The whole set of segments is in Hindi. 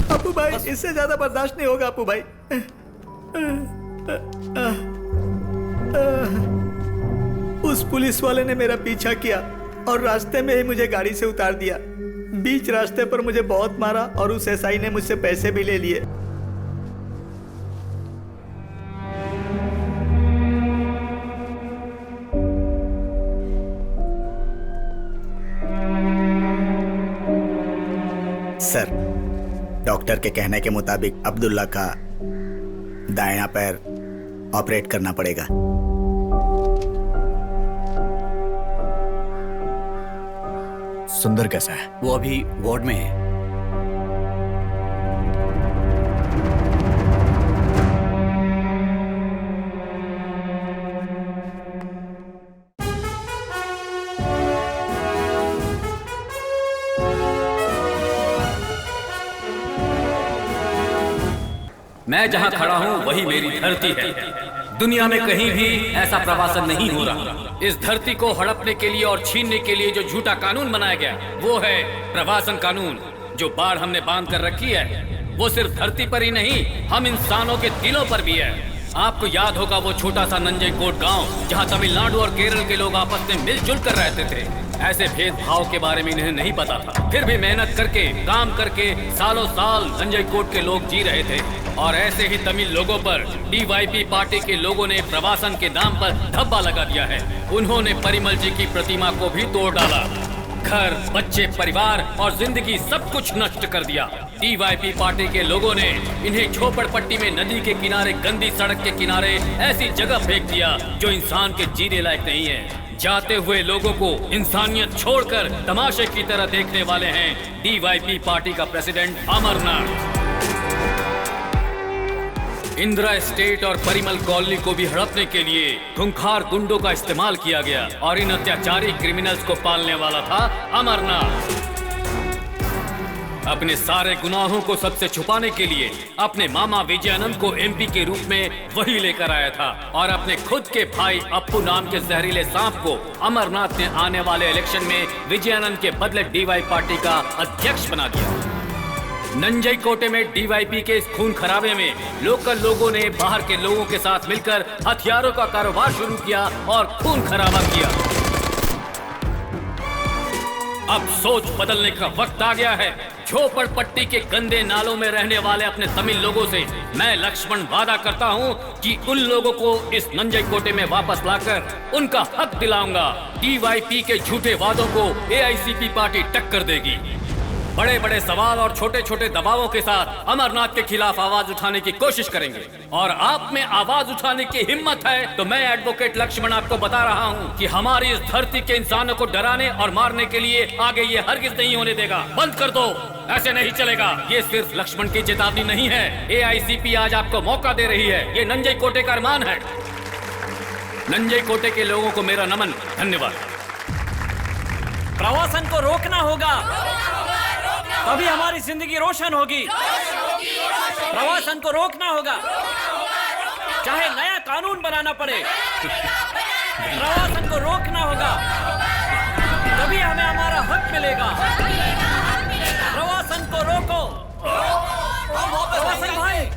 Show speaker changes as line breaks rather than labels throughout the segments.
अपू भाई, इससे ज्यादा बर्दाश्त नहीं होगा अपू भाई। उस पुलिस वाले ने मेरा पीछा किया और रास्ते में ही मुझे गाड़ी से उतार दिया। बीच रास्ते पर मुझे बहुत मारा और उस एसआई ने मुझसे पैसे भी ले लिए। सर, डॉक्टर के कहने के मुताबिक अब्दुल्ला का दायां पैर ऑपरेट करना पड़ेगा।
सुंदर कैसा है?
वो अभी वार्ड में है। मैं जहां खड़ा हूं वही मेरी धरती है। दुनिया में कहीं भी ऐसा प्रवासन नहीं हो रहा। इस धरती को हड़पने के लिए और छीनने के लिए जो झूठा कानून बनाया गया वो है प्रवासन कानून। जो बाढ़ हमने बांध कर रखी है वो सिर्फ धरती पर ही नहीं, हम इंसानों के दिलों पर भी है। आपको याद होगा वो छोटा सा नंजईकोट गांव जहां तमिलनाडु और केरल के लोग आपस में मिलजुल कर रहते थे। ऐसे भेदभाव के बारे में इन्हें नहीं पता था, फिर भी मेहनत करके काम करके सालों साल नंजईकोट के लोग जी रहे थे। और ऐसे ही तमिल लोगों पर डीवाईपी पार्टी के लोगों ने प्रवासन के नाम पर धब्बा लगा दिया है। उन्होंने परिमल जी की प्रतिमा को भी तोड़ डाला, घर, बच्चे, परिवार और जिंदगी सब कुछ नष्ट कर दिया। डीवाईपी पार्टी के लोगों ने इन्हें झोपड़पट्टी में नदी के किनारे, गंदी सड़क के किनारे ऐसी जगह फेंक दिया जो इंसान के जीने लायक नहीं है। जाते हुए लोगों को इंसानियत छोड़कर तमाशे की तरह देखने वाले हैं डीवाईपी पार्टी का प्रेसिडेंट अमरनाथ। इंदिरा एस्टेट और परिमल कॉलोनी को भी हड़पने के लिए खूंखार गुंडों का इस्तेमाल किया गया और इन अत्याचारी क्रिमिनल्स को पालने वाला था अमरनाथ। अपने सारे गुनाहों को सबसे छुपाने के लिए अपने मामा विजयानंद को एमपी के रूप में वही लेकर आया था और अपने खुद के भाई अप्पू नाम के जहरीले सांप को अमरनाथ ने आने वाले इलेक्शन में विजयानंद के बदले डीवाई पार्टी का अध्यक्ष बना दिया। नंजईकोटे में डीवाईपी के इस खून खराबे में लोकल लोगों ने बाहर के लोगों के साथ मिलकर हथियारों का कारोबार शुरू किया और खून खराबा किया। अब सोच बदलने का वक्त आ गया है। झोपड़पट्टी के गंदे नालों में रहने वाले अपने तमिल लोगों से मैं लक्ष्मण वादा करता हूं कि उन लोगों को इस नंजईकोटे में वापस लाकर उनका हक दिलाऊंगा। डीवाईपी के झूठे वादों को एआईसीपी पार्टी टक्कर देगी। बड़े बड़े सवाल और छोटे छोटे दबावों के साथ अमरनाथ के खिलाफ आवाज उठाने की कोशिश करेंगे। और आप में आवाज उठाने की हिम्मत है तो मैं एडवोकेट लक्ष्मण आपको बता रहा हूं कि हमारी इस धरती के इंसानों को डराने और मारने के लिए आगे ये हरगिज नहीं होने देगा। बंद कर दो, ऐसे नहीं चलेगा। ये सिर्फ लक्ष्मण की चेतावनी नहीं है, एआईसीपी आज आपको मौका दे रही है। ये नंजईकोटे का अरमान है। नंजईकोटे के लोगों को मेरा नमन, धन्यवाद।
प्रवासन को रोकना होगा, तभी हमारी जिंदगी रोशन होगी। प्रवासन को रोकना होगा, चाहे नया कानून बनाना पड़े। प्रवासन को रोकना होगा, तभी हमें हमारा हक मिलेगा। प्रवासन को रोको। प्रवासन भाई,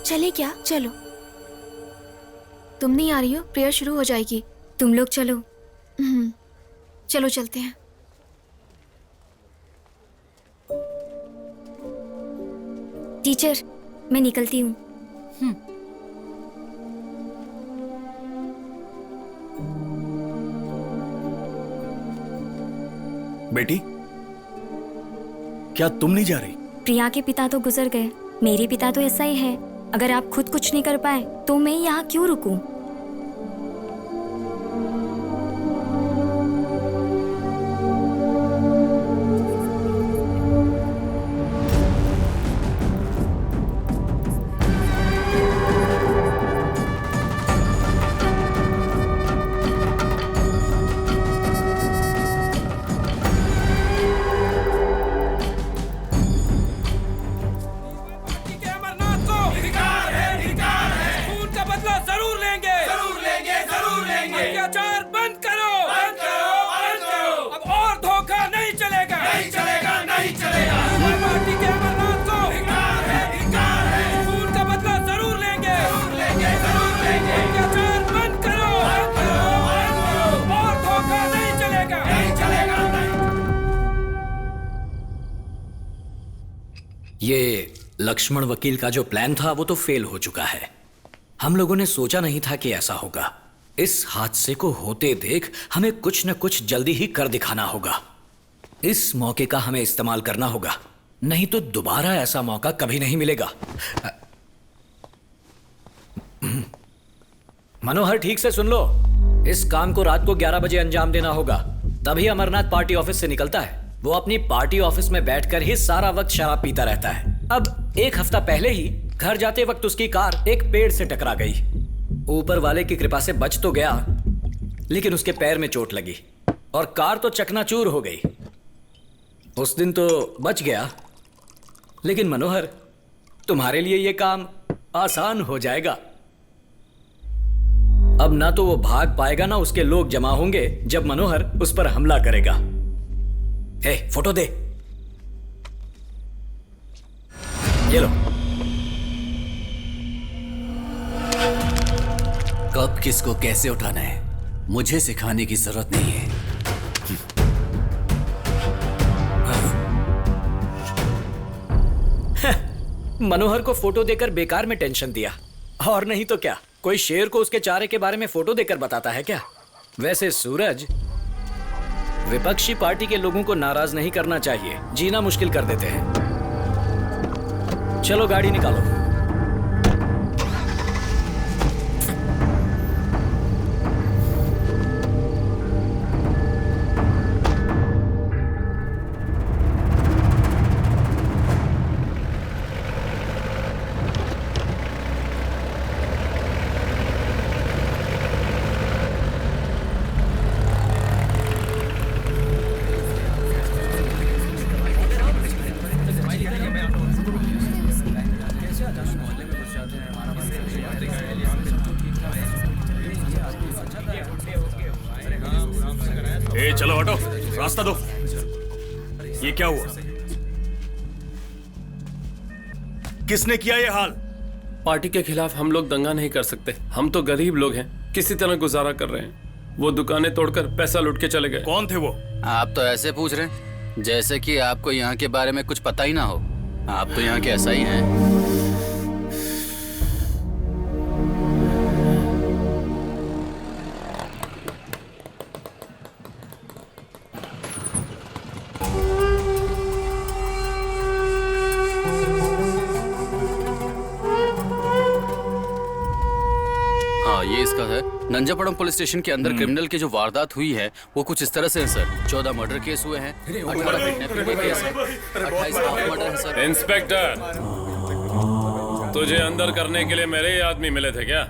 चले क्या? चलो। तुम नहीं आ रही हो, प्रेयर शुरू हो जाएगी। तुम लोग चलो। चलो चलते हैं। टीचर, मैं निकलती हूँ।
बेटी, क्या तुम नहीं जा रही?
प्रिया के पिता तो गुजर गए, मेरे पिता तो ऐसा ही है। अगर आप खुद कुछ नहीं कर पाए तो मैं यहाँ क्यों रुकूं?
ये लक्ष्मण वकील का जो प्लान था वो तो फेल हो चुका है। हम लोगों ने सोचा नहीं था कि ऐसा होगा। इस हादसे को होते देख हमें कुछ न कुछ जल्दी ही कर दिखाना होगा। इस मौके का हमें इस्तेमाल करना होगा, नहीं तो दोबारा ऐसा मौका कभी नहीं मिलेगा। मनोहर, ठीक से सुन लो। इस काम को रात को 11 बजे अंजाम देना होगा, तभी अमरनाथ पार्टी ऑफिस से निकलता है। वो अपनी पार्टी ऑफिस में बैठकर ही सारा वक्त शराब पीता रहता है। अब 1 हफ्ता पहले ही घर जाते वक्त उसकी कार एक पेड़ से टकरा गई। ऊपर वाले की कृपा से बच तो गया, लेकिन उसके पैर में चोट लगी और कार तो चकनाचूर हो गई। उस दिन तो बच गया, लेकिन मनोहर, तुम्हारे लिए यह काम आसान हो जाएगा। अब ना तो वो भाग पाएगा, ना उसके लोग जमा होंगे जब मनोहर उस पर हमला करेगा। हे, फोटो दे। ये लो।
कब किसको कैसे उठाना है मुझे सिखाने की जरूरत नहीं है।
मनोहर को फोटो देकर बेकार में टेंशन दिया, और नहीं तो क्या, कोई शेर को उसके चारे के बारे में फोटो देकर बताता है क्या? वैसे सूरज, विपक्षी पार्टी के लोगों को नाराज नहीं करना चाहिए, जीना मुश्किल कर देते हैं। चलो गाड़ी निकालो।
चलो हटो, रास्ता दो। ये क्या हुआ? किसने किया ये हाल?
पार्टी के खिलाफ हम लोग दंगा नहीं कर सकते। हम तो गरीब लोग हैं, किसी तरह गुजारा कर रहे हैं। वो दुकानें तोड़कर पैसा लूट के चले गए।
कौन थे वो?
आप तो ऐसे पूछ रहे हैं जैसे कि आपको यहाँ के बारे में कुछ पता ही ना हो। आप तो यहाँ के ऐसा ही हैं। ये इसका है। नंजापड़म पुलिस स्टेशन के अंदर क्रिमिनल की जो वारदात हुई है वो कुछ इस तरह से है सर। 14 मर्डर केस हुए हैं, 18 किडनैपिंग के केस हैं, 28 हाफ मर्डर है सर।
इंस्पेक्टर, तुझे अंदर करने के लिए मेरे ही आदमी मिले थे क्या?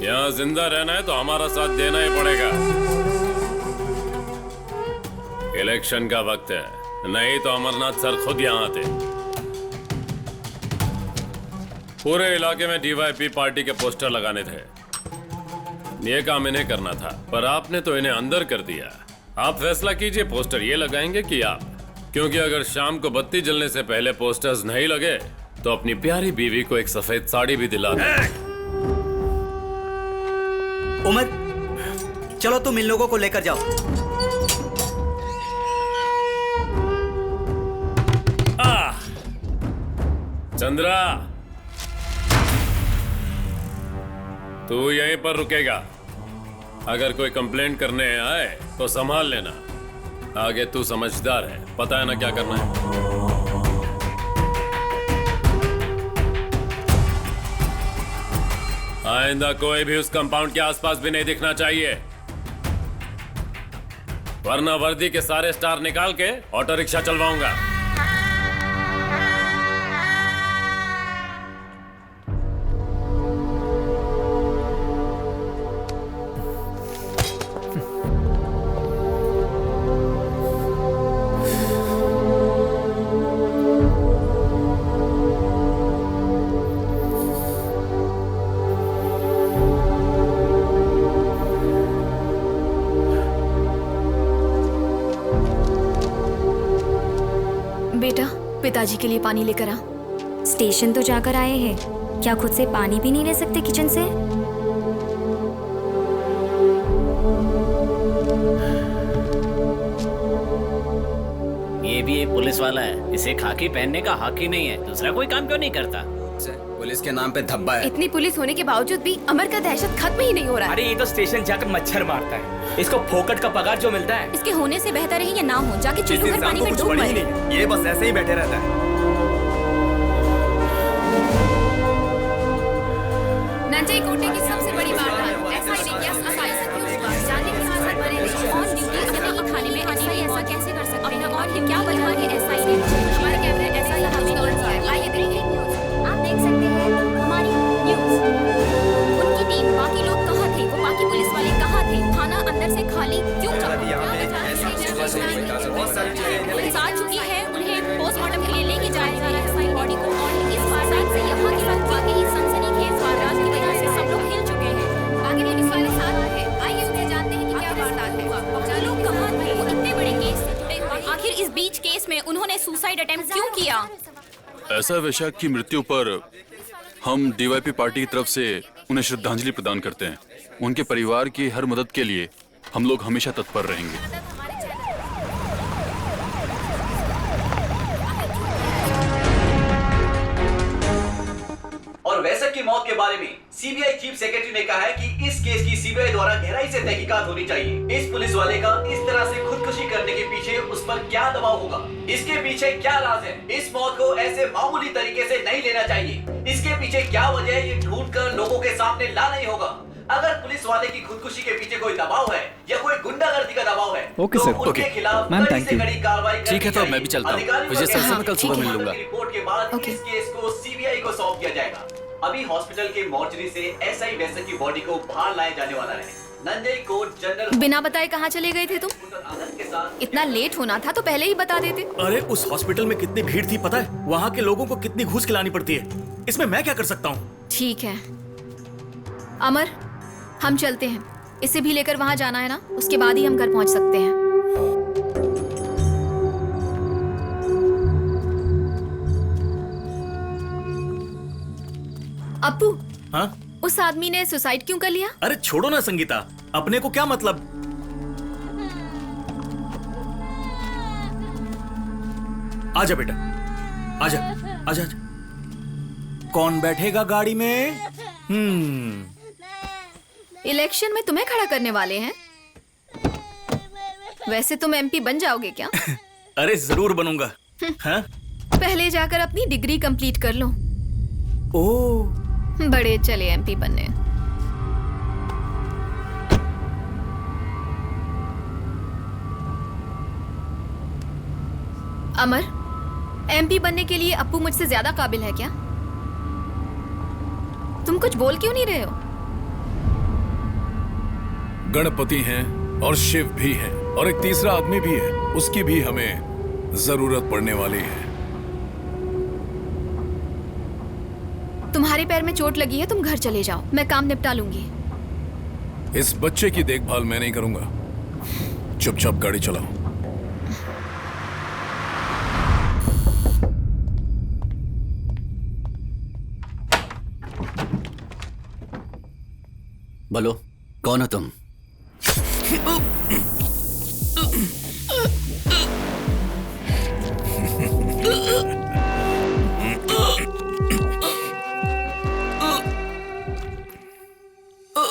यहाँ जिंदा रहना है तो हमारा साथ देना ही पड़ेगा। इलेक्शन का वक्त है, नहीं तो अमरनाथ सर खुद यहाँ आते। पूरे इलाके में डीवाईपी पार्टी के पोस्टर लगाने थे। ये काम इन्हें करना था, पर आपने तो इन्हें अंदर कर दिया। आप फैसला कीजिए, पोस्टर ये लगाएंगे कि आप? क्योंकि अगर शाम को बत्ती जलने से पहले पोस्टर्स नहीं लगे तो अपनी प्यारी बीवी को एक सफेद साड़ी भी दिला दें।
उमर, चलो तुम इन लोगों को लेकर जाओ।
चंद्रा, तू यहीं पर रुकेगा। अगर कोई कंप्लेंट करने आए तो संभाल लेना। आगे तू समझदार है, पता है ना क्या करना है। आइंदा कोई भी उस कंपाउंड के आसपास भी नहीं दिखना चाहिए, वरना वर्दी के सारे स्टार निकाल के ऑटो रिक्शा चलवाऊंगा।
बेटा, पिताजी के लिए पानी लेकर आ।
स्टेशन तो जाकर आए हैं, क्या खुद से पानी भी नहीं ले सकते किचन से?
ये भी एक पुलिस वाला है, इसे खाकी पहनने का हक ही नहीं है। दूसरा कोई काम क्यों नहीं करता?
पुलिस के नाम पे धब्बा है।
इतनी पुलिस होने के बावजूद भी अमर का दहशत खत्म ही नहीं हो रहा है।
अरे ये तो स्टेशन जाकर मच्छर मारता है, इसको फोकट का पगार जो मिलता है।
इसके होने से बेहतर है या ना हो, जाके चूल्हू भर पानी में
कुछ
डूब
पड़ी ही
मरे।
नहीं, ये बस ऐसे ही बैठे रहता है।
नंजय कोटे की सबसे बड़ी वारदात, एसआई ने किया सफाई से क्यों हुआ? जाने के साथ बने रहे ऑन ड्यूटी नहीं खाने में एसआई ऐसा कैसे कर सकते हैं? और ये क्या वजह है एसआई ने हमारे कैमरे ऐसा ही हमें कवर किया है। आइए देखिए,
आप देख सकते हैं हमारी न्यूज़।
उनकी टीम, बाकी लोग कहाँ थे? वो बाकी पुलिस वाले कहाँ थे? थाना अंदर से खाली क्यों रहा? आ चुकी है, उन्हें पोस्टमार्टम के लिए लेके जाया जा रहा है बॉडी को। और इस वारदात से यहाँ के लोग वाकई सनसनीखेज वारदात की वजह से सब लोग हिल चुके हैं। बाकी पुलिस वाले साथ हैं, आइए उन्हें जानते हैं कि क्या वारदात है। लोग कहाँ थे? वो इतने बड़े केस से जुड़े हुए, आखिर इस बीच केस में उन्होंने सुसाइड अटेम्प्ट क्यों किया?
ऐसा वैशाख की मृत्यु पर हम डीवाईपी पार्टी की तरफ से उन्हें श्रद्धांजलि प्रदान करते हैं। उनके परिवार की हर मदद के लिए हम लोग हमेशा तत्पर रहेंगे।
और वैशक की मौत के बारे में सीबीआई चीफ सेक्रेटरी ने कहा है कि इस केस की सीबीआई द्वारा गहराई से तहकीकात होनी चाहिए। इस पुलिस वाले का इस तरह से खुदकुशी करने के पीछे उस पर क्या दबाव होगा? इसके पीछे क्या राज है? इस मौत को ऐसे मामूली तरीके से नहीं लेना चाहिए। इसके पीछे क्या वजह है, ये ढूंढ कर लोगों के सामने लाना ही होगा। अगर पुलिस वाले की खुदकुशी के पीछे कोई दबाव है या कोई गुंडागर्दी का दबाव है,
ओके
तो
सर,
उनके
ओके।
खिलाफ
मैम,
कड़ी
थैंक
से
यू।
कड़ी कार्रवाई
ठीक है, तो मैं भी चलता हूँ। विजय सर से मैं कल सुबह मिल लूंगा।
रिपोर्ट के बाद
ओके।
इस केस को सीबीआई को सौंप दिया जाएगा। अभी हॉस्पिटल के मॉर्चरी से एसआई वैशक की बॉडी को बाहर लाया जाने वाला है। नंजय कोट जनरल
बिना बताए कहाँ चले गए थे तुम?
आनंद के साथ
इतना लेट होना था तो पहले ही बता देते।
अरे उस हॉस्पिटल में कितनी भीड़ थी पता है? वहाँ के लोगों को कितनी घूस खिलानी पड़ती है। इसमें मैं क्या कर सकता हूँ?
ठीक है अमर, हम चलते हैं। इसे भी लेकर वहां जाना है ना, उसके बाद ही हम घर पहुंच सकते हैं। अप्पू,
हाँ?
उस आदमी ने सुसाइड क्यों कर लिया?
अरे छोड़ो ना संगीता, अपने को क्या मतलब। आजा बेटा, आजा आजा आजा। कौन बैठेगा गाड़ी में?
इलेक्शन में तुम्हें खड़ा करने वाले हैं? वैसे तुम एमपी बन जाओगे क्या?
अरे जरूर बनूंगा। हाँ?
पहले जाकर अपनी डिग्री कंप्लीट कर लो।
ओह,
बड़े चले एमपी बनने। अमर, एमपी बनने के लिए अप्पू मुझसे ज्यादा काबिल है क्या? तुम कुछ बोल क्यों नहीं रहे हो?
गणपति हैं और शिव भी हैं और एक तीसरा आदमी भी है, उसकी भी हमें जरूरत पड़ने वाली है।
तुम्हारे पैर में चोट लगी है, तुम घर चले जाओ, मैं काम निपटा लूंगी।
इस बच्चे की देखभाल मैं नहीं करूंगा। चुपचाप गाड़ी चलाओ।
बोलो, कौन हो तुम?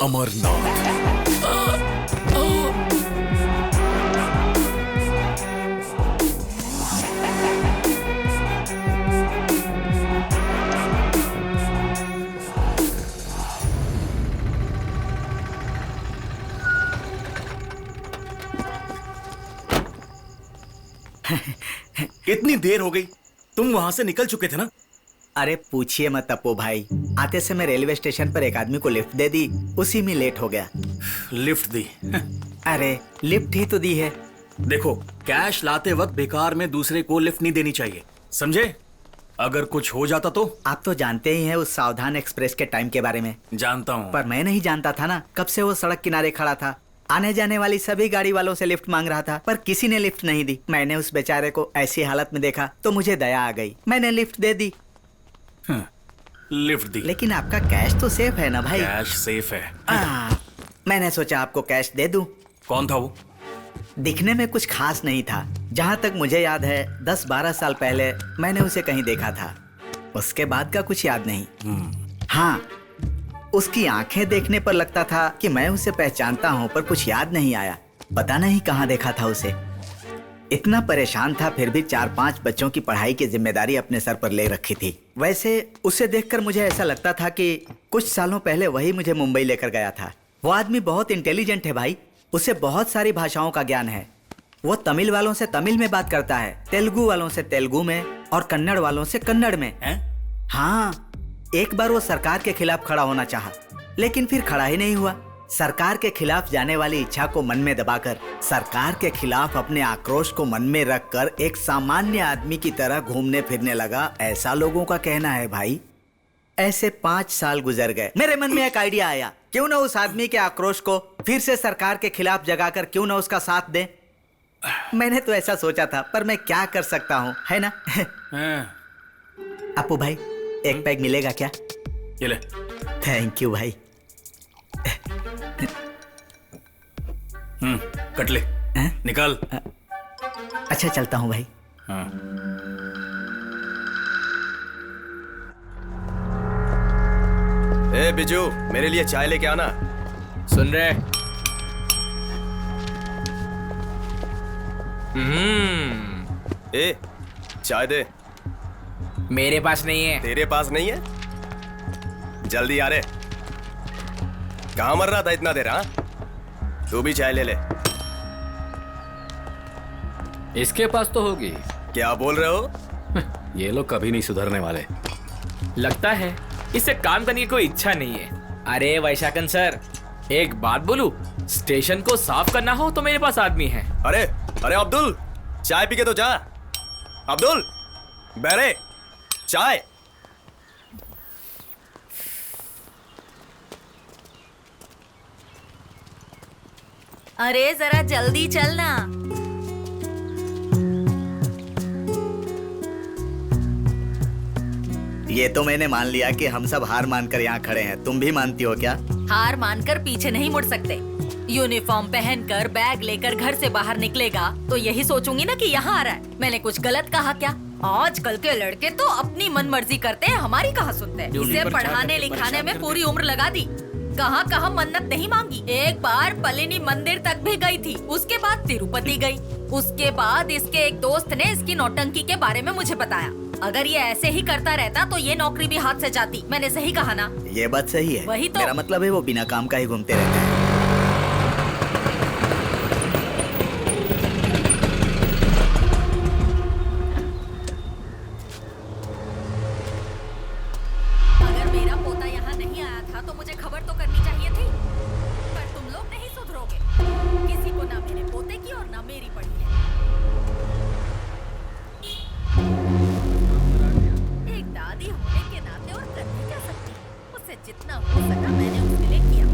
अमरनाथ।
इतनी देर हो गई, तुम वहां से निकल चुके थे ना?
अरे पूछिए मत तप्पू भाई, आते समय रेलवे स्टेशन पर एक आदमी को लिफ्ट दे दी, उसी में लेट हो गया।
लिफ्ट दी?
अरे लिफ्ट ही तो दी है।
देखो, कैश लाते वक्त बेकार में दूसरे को लिफ्ट नहीं देनी चाहिए, समझे? अगर कुछ हो जाता तो?
आप तो जानते ही हैं उस सावधान एक्सप्रेस के टाइम के बारे में।
जानता हूँ।
पर मैं नहीं जानता था ना, कब से वो सड़क किनारे खड़ा था, आने जाने वाली सभी गाड़ी वालों से लिफ्ट मांग रहा था, पर किसी ने लिफ्ट नहीं दी। मैंने उस बेचारे को ऐसी हालत में देखा तो मुझे दया आ गई, मैंने लिफ्ट दे दी।
लिफ्ट दी।
लेकिन आपका कैश तो सेफ है ना भाई?
कैश सेफ है।
मैंने सोचा आपको कैश दे दूं।
कौन था वो?
दिखने में कुछ खास नहीं था। जहां तक मुझे याद है 10-12 साल पहले मैंने उसे कहीं देखा था, उसके बाद का कुछ याद नहीं। हाँ, उसकी आंखें देखने पर लगता था कि मैं उसे पहचानता हूँ, पर कुछ याद नहीं आया। पता नहीं कहाँ देखा था उसे। इतना परेशान था, फिर भी 4-5 बच्चों की पढ़ाई की जिम्मेदारी अपने सर पर ले रखी थी। वैसे उसे देखकर मुझे ऐसा लगता था कि कुछ सालों पहले वही मुझे मुंबई लेकर गया था। वो आदमी बहुत इंटेलिजेंट है भाई, उसे बहुत सारी भाषाओं का ज्ञान है। वो तमिल वालों से तमिल में बात करता है, तेलुगु वालों से तेलुगु में, और कन्नड़ वालों से कन्नड़ में। हाँ, एक बार वो सरकार के खिलाफ खड़ा होना चाहा, लेकिन फिर खड़ा ही नहीं हुआ। सरकार के खिलाफ जाने वाली इच्छा को मन में दबाकर, सरकार के खिलाफ अपने आक्रोश को मन में रखकर एक सामान्य आदमी की तरह घूमने फिरने लगा, ऐसा लोगों का कहना है भाई। ऐसे 5 साल गुजर गए। मेरे मन में एक आइडिया आया, क्यों ना उस आदमी के आक्रोश को फिर से सरकार के खिलाफ जगाकर क्यों ना उसका साथ दें। मैंने तो ऐसा सोचा था, पर मैं क्या कर सकता हूँ, है ना? अपू भाई, एक पैक मिलेगा क्या?
ये ले।
थैंक यू भाई।
कट ले। निकाल।
अच्छा, चलता हूँ भाई।
ए बिजू, मेरे लिए चाय लेके आना।
सुन रहे?
ए, चाय दे।
मेरे पास नहीं है।
तेरे पास नहीं है? जल्दी आ रे। कहाँ मर रहा था इतना देर? हाँ, तू भी चाय ले ले।
इसके पास तो होगी।
क्या बोल रहे हो?
ये लोग कभी नहीं सुधरने वाले।
लगता है इससे काम करने की कोई इच्छा नहीं है। अरे वैशाखन सर, एक बात बोलूं, स्टेशन को साफ करना हो तो मेरे पास आदमी है।
अरे अरे अब्दुल, चाय पी के तो जा। अब्दुल, बेरे, चाय।
अरे जरा जल्दी चलना।
ये तो मैंने मान लिया कि हम सब हार मानकर यहाँ खड़े हैं, तुम भी मानती हो क्या?
हार मानकर पीछे नहीं मुड़ सकते। यूनिफॉर्म पहनकर बैग लेकर घर से बाहर निकलेगा तो यही सोचूंगी ना कि यहाँ आ रहा है। मैंने कुछ गलत कहा क्या? आजकल के लड़के तो अपनी मन मर्जी करते हैं, हमारी कहाँ सुनते हैं। इसे पढ़ाने लिखाने में पूरी उम्र लगा दी, कहाँ कहाँ मन्नत नहीं मांगी। एक बार पलिनी मंदिर तक भी गई थी, उसके बाद तिरुपति गई। उसके बाद इसके एक दोस्त ने इसकी नौटंकी के बारे में मुझे बताया। अगर ये ऐसे ही करता रहता तो ये नौकरी भी हाथ से जाती। मैंने सही कहा ना?
ये बात सही है।
वही तो।
मेरा मतलब है वो बिना काम का ही घूमते रहते हैं।
अगर मेरा पोता यहाँ नहीं आया था तो मुझे खबर तो करनी चाहिए थी। पर तुम लोग नहीं सुधरोगे। किसी को ना मेरे पोते की और ना मेरी पड़ी है। एक दादी होने के नाते और कर नहीं क्या सकती। उससे जितना हो सका मैंने उसके लिए किया।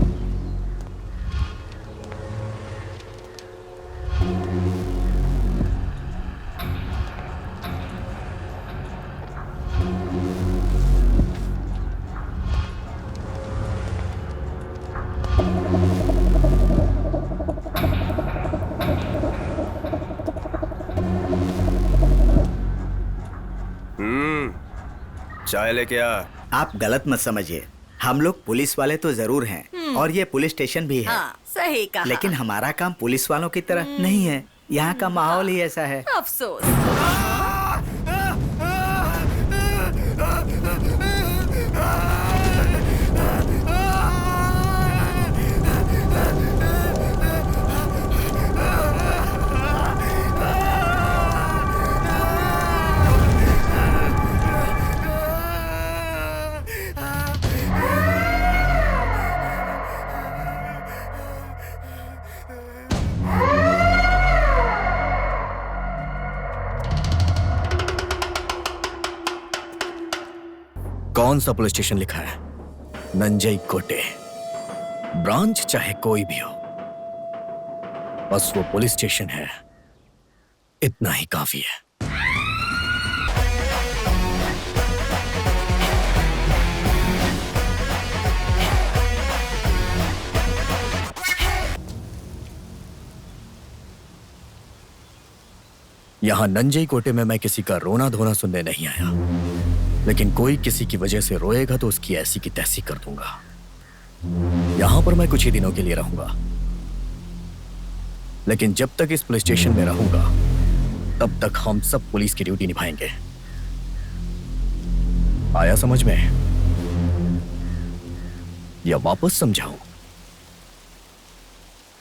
चाय लेके आ।
आप गलत मत समझिए, हम लोग पुलिस वाले तो जरूर हैं और ये पुलिस स्टेशन भी है।
हाँ, सही कहा।
लेकिन हमारा काम पुलिस वालों की तरह नहीं है। यहाँ का माहौल ही ऐसा है।
अफसोस।
कौन सा पुलिस स्टेशन लिखा है? नंजई कोटे। ब्रांच चाहे कोई भी हो, बस वो पुलिस स्टेशन है, इतना ही काफी है। यहां नंजई कोटे में मैं किसी का रोना धोना सुनने नहीं आया, लेकिन कोई किसी की वजह से रोएगा तो उसकी ऐसी की तैसी कर दूंगा। यहां पर मैं कुछ ही दिनों के लिए रहूंगा, लेकिन जब तक इस पुलिस स्टेशन में रहूंगा तब तक हम सब पुलिस की ड्यूटी निभाएंगे। आया समझ में? या वापस समझाऊं?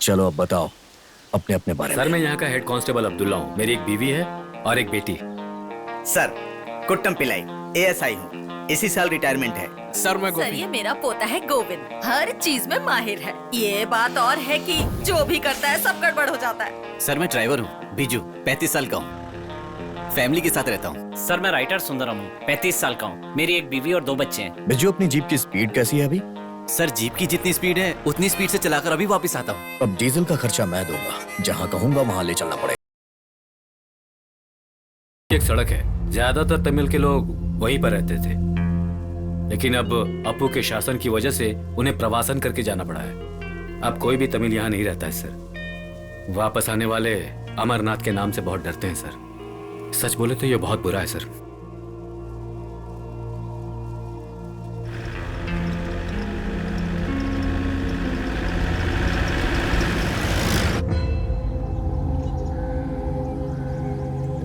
चलो अब बताओ अपने अपने बारे में।
सर मैं यहाँ का हेड कांस्टेबल अब्दुल्ला हूँ। मेरी एक बीवी है और एक बेटी।
सर कुट्टम पिलाई, ASI हूँ। इसी साल रिटायरमेंट है।
सर ये मेरा पोता है गोविंद, हर चीज में माहिर है। ये बात और है कि जो भी करता है सब गड़बड़ हो जाता है।
सर मैं ड्राइवर हूँ, बीजू, 35 साल का हूँ, फैमिली के साथ रहता हूँ।
सर मैं राइटर सुंदरम हूँ, 35 साल का हूँ, मेरी एक बीवी और 2 बच्चे हैं।
बिजू अपनी जीप की स्पीड कैसी है अभी?
सर जीप की जितनी स्पीड है उतनी स्पीड से चलाकर अभी वापस आता हूँ।
अब डीजल का खर्चा मैं दूंगा, जहाँ कहूंगा वहाँ ले चलना पड़ेगा।
एक सड़क है, ज्यादातर तमिल के लोग वहीं पर रहते थे, लेकिन अब अपू के शासन की वजह से उन्हें प्रवासन करके जाना पड़ा है। अब कोई भी तमिल यहाँ नहीं रहता है सर। वापस आने वाले अमरनाथ के नाम से बहुत डरते हैं सर। सच बोले तो ये बहुत बुरा है सर।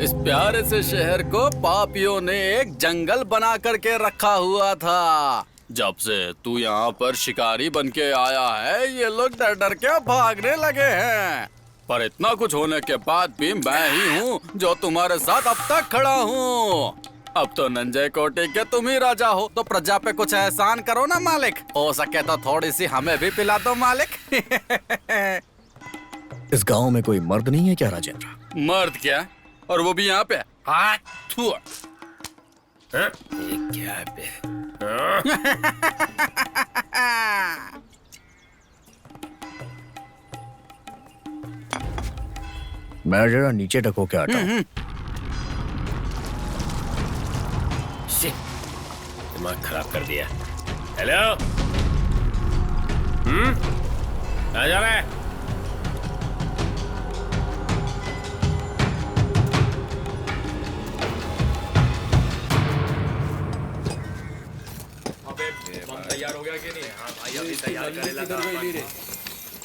इस प्यारे से शहर को पापियों ने एक जंगल बना करके रखा हुआ था। जब से तू यहाँ पर शिकारी बन के आया है, ये लोग डर डर के भागने लगे हैं। पर इतना कुछ होने के बाद भी मैं ही हूँ जो तुम्हारे साथ अब तक खड़ा हूँ। अब तो नंजय कोटे के तुम ही राजा हो, तो प्रजा पे कुछ एहसान करो ना मालिक। हो सके तो थोड़ी सी हमें भी पिला दो मालिक।
इस गांव में कोई मर्द नहीं है क्या राजेंद्र?
मर्द क्या, और वो भी यहाँ पे?
क्या पे?
मैं जरा नीचे टको के आता हूँ।
दिमाग खराब कर दिया। हेलो, कहाँ जा रहा है?
तैयार हो गया कि नहीं? हाँ भाई अभी तैयार करे लगा।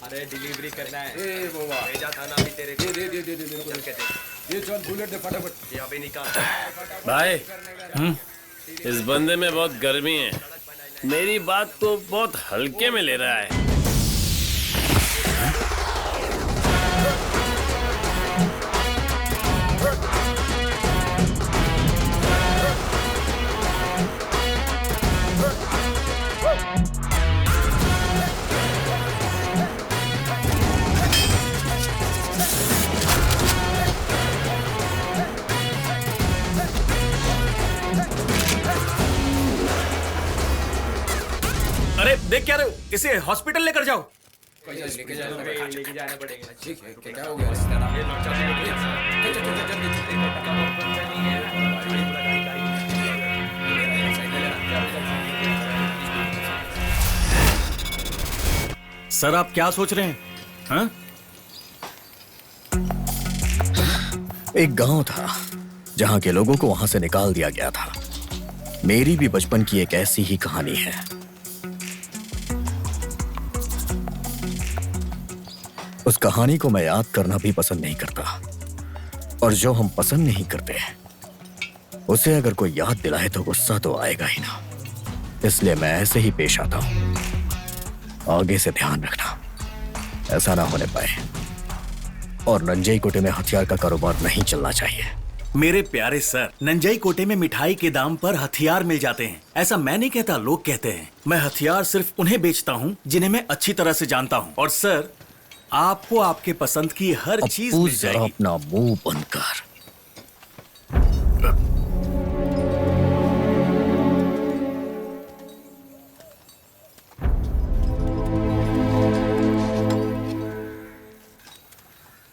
अरे डिलीवरी करना है। ए बाबा भेजा था ना अभी तेरे को। दे ये चल बुलेट दे फटाफट। ये अभी निकाल
भाई। इस बंदे में बहुत गर्मी है, मेरी बात को बहुत हल्के में ले रहा है।
अरे देख क्या रहे हो, इसे हॉस्पिटल लेकर जाओ।
लेके जाना पड़ेगा। ठीक है, क्या हो गया?
सर आप क्या सोच रहे हैं? हाँ? एक गांव था जहां के लोगों को वहां से निकाल दिया गया था। मेरी भी बचपन की एक ऐसी ही कहानी है। उस कहानी को मैं याद करना भी पसंद नहीं करता, और जो हम पसंद नहीं करते उसे अगर कोई याद दिलाए तो गुस्सा तो आएगा ही ना। इसलिए मैं ऐसे ही पेश आता हूं। आगे से ध्यान रखना ऐसा ना होने पाए, और नंजई कोटे में हथियार का कारोबार नहीं चलना चाहिए।
मेरे प्यारे सर, नंजई कोटे में मिठाई के दाम पर हथियार मिल जाते हैं। ऐसा मैं नहीं कहता, लोग कहते हैं। मैं हथियार सिर्फ उन्हें बेचता हूं जिन्हें मैं अच्छी तरह से जानता हूं। और सर, आपको आपके पसंद की हर चीज मिल जाएगी।
अपना मुंह बंद कर।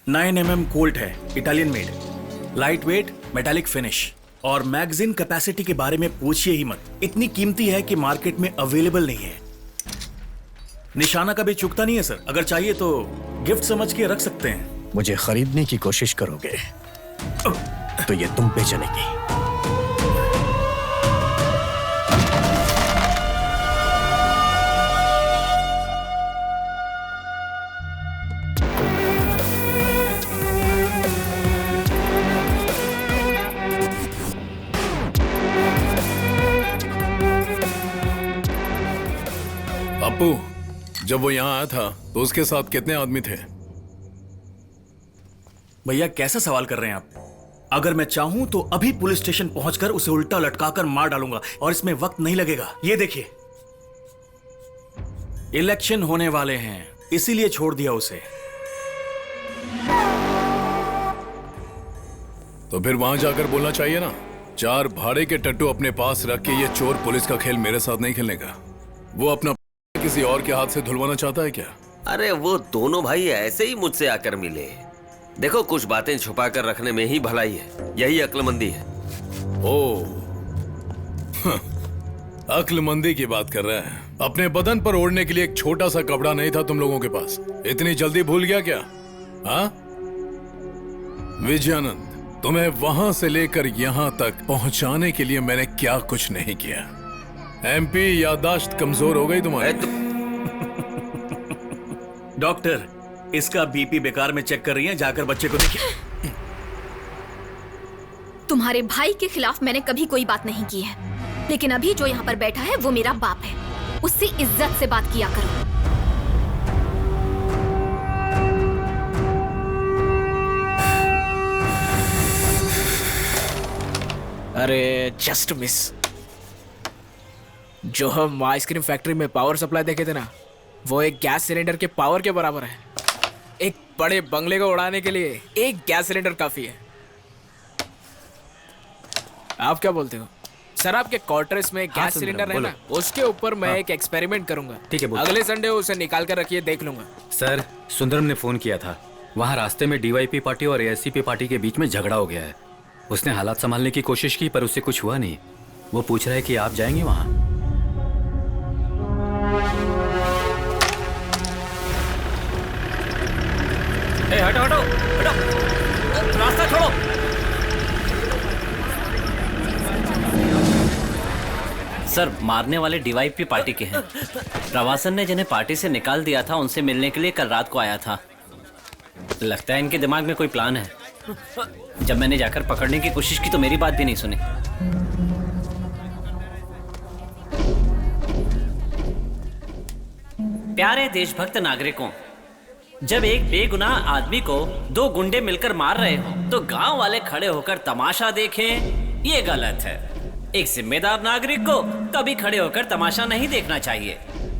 नाइन mm कोल्ट है, Italian made, light weight, metallic finish, और मैगजीन कैपेसिटी के बारे में पूछिए ही मत। इतनी कीमती है कि मार्केट में अवेलेबल नहीं है। निशाना कभी चुकता नहीं है सर। अगर चाहिए तो गिफ्ट समझ के रख सकते हैं।
मुझे खरीदने की कोशिश करोगे तो ये तुम पे चलेगी।
अप्पू, जब वो यहाँ आया था तो उसके साथ कितने आदमी थे?
भैया कैसा सवाल कर रहे हैं आप? अगर मैं चाहूं तो अभी पुलिस स्टेशन पहुंचकर उसे उल्टा लटकाकर मार डालूंगा, और इसमें वक्त नहीं लगेगा। ये देखिए, इलेक्शन होने वाले हैं, इसीलिए छोड़ दिया उसे।
तो फिर वहां जाकर बोलना चाहिए ना, 4 भाड़े के टट्टू अपने पास रख के ये चोर पुलिस का खेल मेरे साथ नहीं खेलने का। वो अपना किसी और के हाथ से धुलवाना चाहता है क्या?
अरे वो दोनों भाई ऐसे ही मुझसे आकर मिले। देखो, कुछ बातें छुपा कर रखने में ही भलाई है, यही अक्लमंदी है।
ओह, अक्लमंदी की बात कर रहे हैं। अपने बदन पर ओढ़ने के लिए एक छोटा सा कपड़ा नहीं था तुम लोगों के पास? इतनी जल्दी भूल गया क्या? हाँ विजयानंद, तुम्हें वहां से लेकर यहां तक पहुंचाने के लिए मैंने क्या कुछ नहीं किया। एमपी, याददाश्त कमजोर हो गई तुम्हारी।
डॉक्टर, इसका बीपी बेकार में चेक कर रही हैं, जाकर बच्चे को देखिए।
तुम्हारे भाई के खिलाफ मैंने कभी कोई बात नहीं की है, लेकिन अभी जो यहाँ पर बैठा है वो मेरा बाप है, उससे इज्जत से बात किया करो।
अरे जस्ट मिस। जो हम आइसक्रीम फैक्ट्री में पावर सप्लाई देखे थे ना, वो एक गैस सिलेंडर के पावर के बराबर है। एक बड़े बंगले को उड़ाने के लिए एक गैस सिलेंडर काफी है। आप क्या बोलते हो सर? आपके क्वार्टर्स में गैस सिलेंडर है ना, उसके ऊपर मैं एक एक्सपेरिमेंट करूंगा।
ठीक है, बोलो।
अगले संडे उसे निकाल कर रखिए, देख लूंगा।
सर, सुंदरम ने फोन किया था। वहाँ रास्ते में डीवाईपी पार्टी और एएससीपी पार्टी के बीच में झगड़ा हो गया है। उसने हालात संभालने की कोशिश की पर उससे कुछ हुआ नहीं। वो पूछ रहा है कि आप जाएंगे वहाँ?
हटो हटो हटो, रास्ता छोड़ो।
सर, मारने वाले डीवाईपी पार्टी के हैं। प्रवासन ने जिन्हें पार्टी से निकाल दिया था उनसे मिलने के लिए कल रात को आया था। लगता है इनके दिमाग में कोई प्लान है। जब मैंने जाकर पकड़ने की कोशिश की तो मेरी बात भी नहीं सुनी। प्यारे देशभक्त नागरिकों, जब एक बेगुनाह आदमी को 2 गुंडे मिलकर मार रहे हो तो गांव वाले खड़े होकर तमाशा देखें, ये गलत है। एक जिम्मेदार नागरिक को कभी खड़े होकर तमाशा नहीं देखना चाहिए।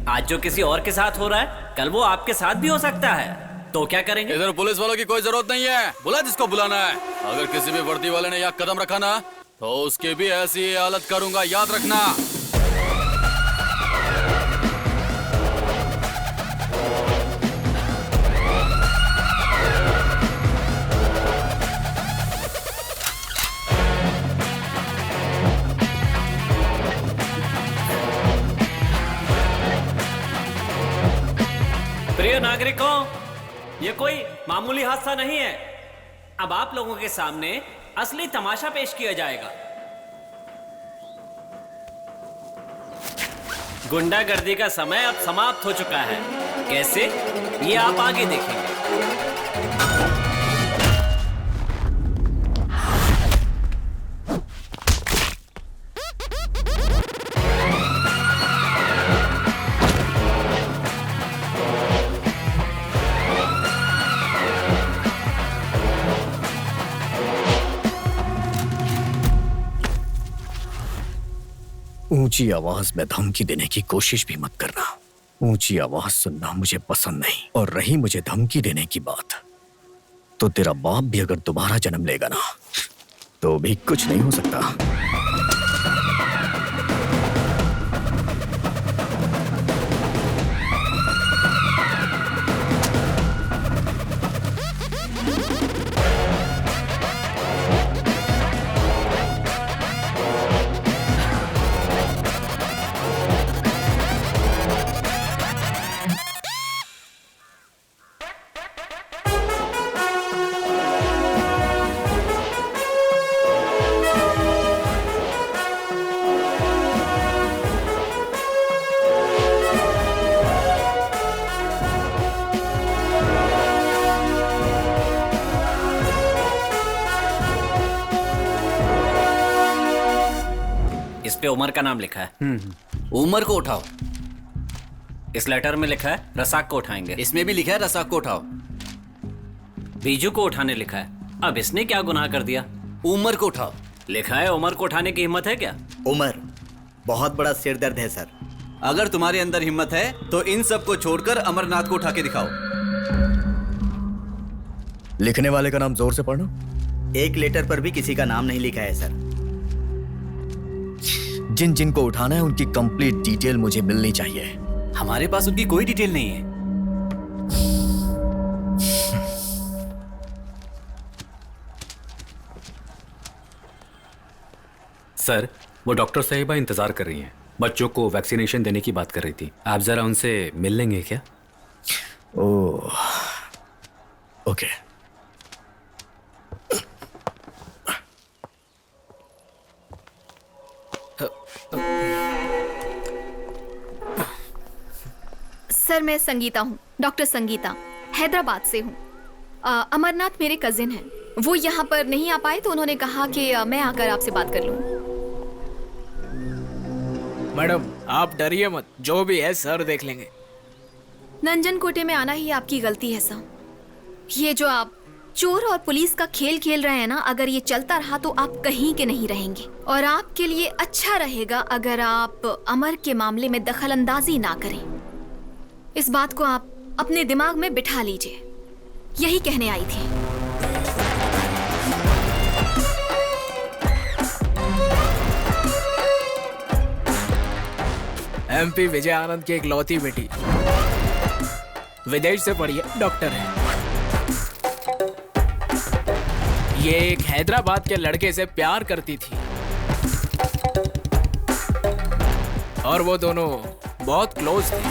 आज जो किसी और के साथ हो रहा है, कल वो आपके साथ भी हो सकता है। तो क्या करेंगे?
इधर पुलिस वालों की कोई जरूरत नहीं है, बुला जिसको बुलाना है। अगर किसी भी वर्दी वाले ने यहाँ कदम रखा ना तो उसकी भी ऐसी हालत करूंगा, याद रखना।
प्रिय नागरिकों, ये कोई मामूली हादसा नहीं है। अब आप लोगों के सामने असली तमाशा पेश किया जाएगा। गुंडागर्दी का समय अब समाप्त हो चुका है। कैसे? ये आप आगे देखेंगे।
ऊंची आवाज में धमकी देने की कोशिश भी मत करना। ऊंची आवाज सुनना मुझे पसंद नहीं। और रही मुझे धमकी देने की बात, तो तेरा बाप भी अगर दोबारा जन्म लेगा ना, तो भी कुछ नहीं हो सकता।
इस पे उमर का नाम लिखा है। उमर को उठाओ। इस लेटर में लिखा है रसाक को उठाएंगे। इसमें भी लिखा है रसाक को उठाओ। बीजू को उठाने लिखा है। अब इसने क्या गुनाह कर दिया? उमर को उठाओ लिखा है। उमर को उठाने की हिम्मत है क्या?
उमर, बहुत बड़ा सिर दर्द है सर।
अगर तुम्हारे अंदर हिम्मत है तो इन सब को छोड़कर अमरनाथ को उठा के दिखाओ।
लिखने वाले का नाम जोर से पढ़ना।
एक लेटर पर भी किसी का नाम नहीं लिखा है सर।
जिन जिन को उठाना है उनकी कंप्लीट डिटेल मुझे मिलनी चाहिए।
हमारे पास उनकी कोई डिटेल नहीं है।
सर, वो डॉक्टर साहिबा इंतजार कर रही हैं। बच्चों को वैक्सीनेशन देने की बात कर रही थी। आप जरा उनसे मिल लेंगे क्या?
ओह, ओके।
सर, मैं संगीता हूँ, डॉक्टर संगीता, हैदराबाद से हूँ। अमरनाथ मेरे कजिन हैं। वो यहाँ पर नहीं आ पाए तो उन्होंने कहा कि मैं आकर आपसे बात कर लूँ।
मैडम, आप डरिए मत, जो भी है सर देख लेंगे।
नंजन कोटे में आना ही आपकी गलती है सर। ये जो आप चोर और पुलिस का खेल खेल रहे हैं ना, अगर ये चलता रहा तो आप कहीं के नहीं रहेंगे। और आपके लिए अच्छा रहेगा अगर आप अमर के मामले में दखल अंदाजी ना करें। इस बात को आप अपने दिमाग में बिठा लीजिए। यही कहने आई थी।
MP विजय आनंद की एक लौती बेटी, विदेश से पढ़ी है, डॉक्टर है। ये एक हैदराबाद के लड़के से प्यार करती थी और वो दोनों बहुत क्लोज थे।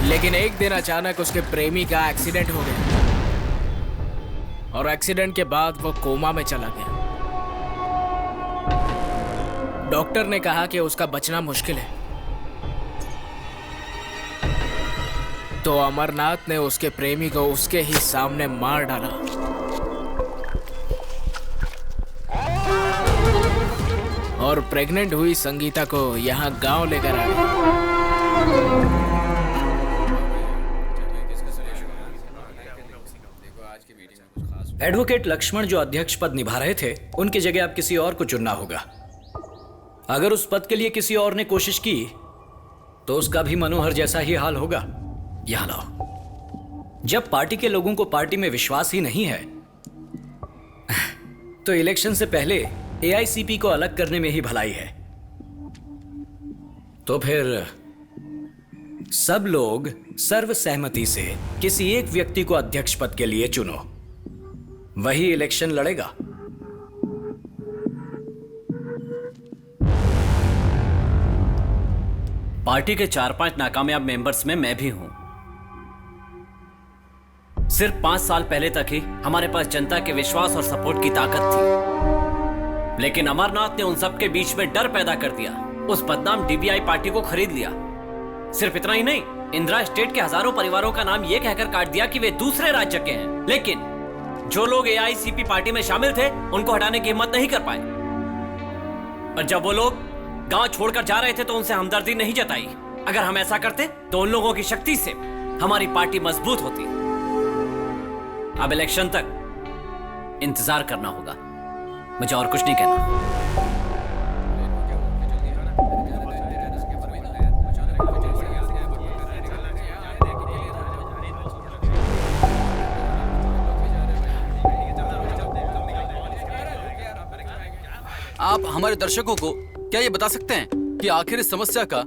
लेकिन एक दिन अचानक उसके प्रेमी का एक्सीडेंट हो गया और एक्सीडेंट के बाद वो कोमा में चला गया। डॉक्टर ने कहा कि उसका बचना मुश्किल है। तो अमरनाथ ने उसके प्रेमी को उसके ही सामने मार डाला। और प्रेग्नेंट हुई संगीता को यहाँ गांव लेकर आ गया।
एडवोकेट लक्ष्मण जो अध्यक्ष पद निभा रहे थे, उनकी जगह अब किसी और को चुनना होगा। अगर उस पद के लिए किसी और ने कोशिश की तो उसका भी मनोहर जैसा ही हाल होगा। यहां लाओ। जब पार्टी के लोगों को पार्टी में विश्वास ही नहीं है तो इलेक्शन से पहले AICP को अलग करने में ही भलाई है। तो फिर सब लोग सर्वसहमति से किसी एक व्यक्ति को अध्यक्ष पद के लिए चुनो, वही इलेक्शन लड़ेगा।
पार्टी के 4-5 नाकामयाब मेंबर्स में मैं भी हूं। सिर्फ 5 साल पहले तक ही हमारे पास जनता के विश्वास और सपोर्ट की ताकत थी, लेकिन अमरनाथ ने उन सब के बीच में डर पैदा कर दिया। उस बदनाम DBI पार्टी को खरीद लिया। सिर्फ इतना ही नहीं, इंदिरा स्टेट के हजारों परिवारों का नाम ये कहकर काट दिया कि वे दूसरे राज्य के हैं, लेकिन जो लोग एआईसीपी पार्टी में शामिल थे उनको हटाने की हिम्मत नहीं कर पाए। और जब वो लोग गांव छोड़कर जा रहे थे तो उनसे हमदर्दी नहीं जताई। अगर हम ऐसा करते तो उन लोगों की शक्ति से हमारी पार्टी मजबूत होती। अब इलेक्शन तक इंतजार करना होगा, मुझे और कुछ नहीं कहना।
आप हमारे दर्शकों को क्या ये बता सकते हैं कि आखिर इस समस्या का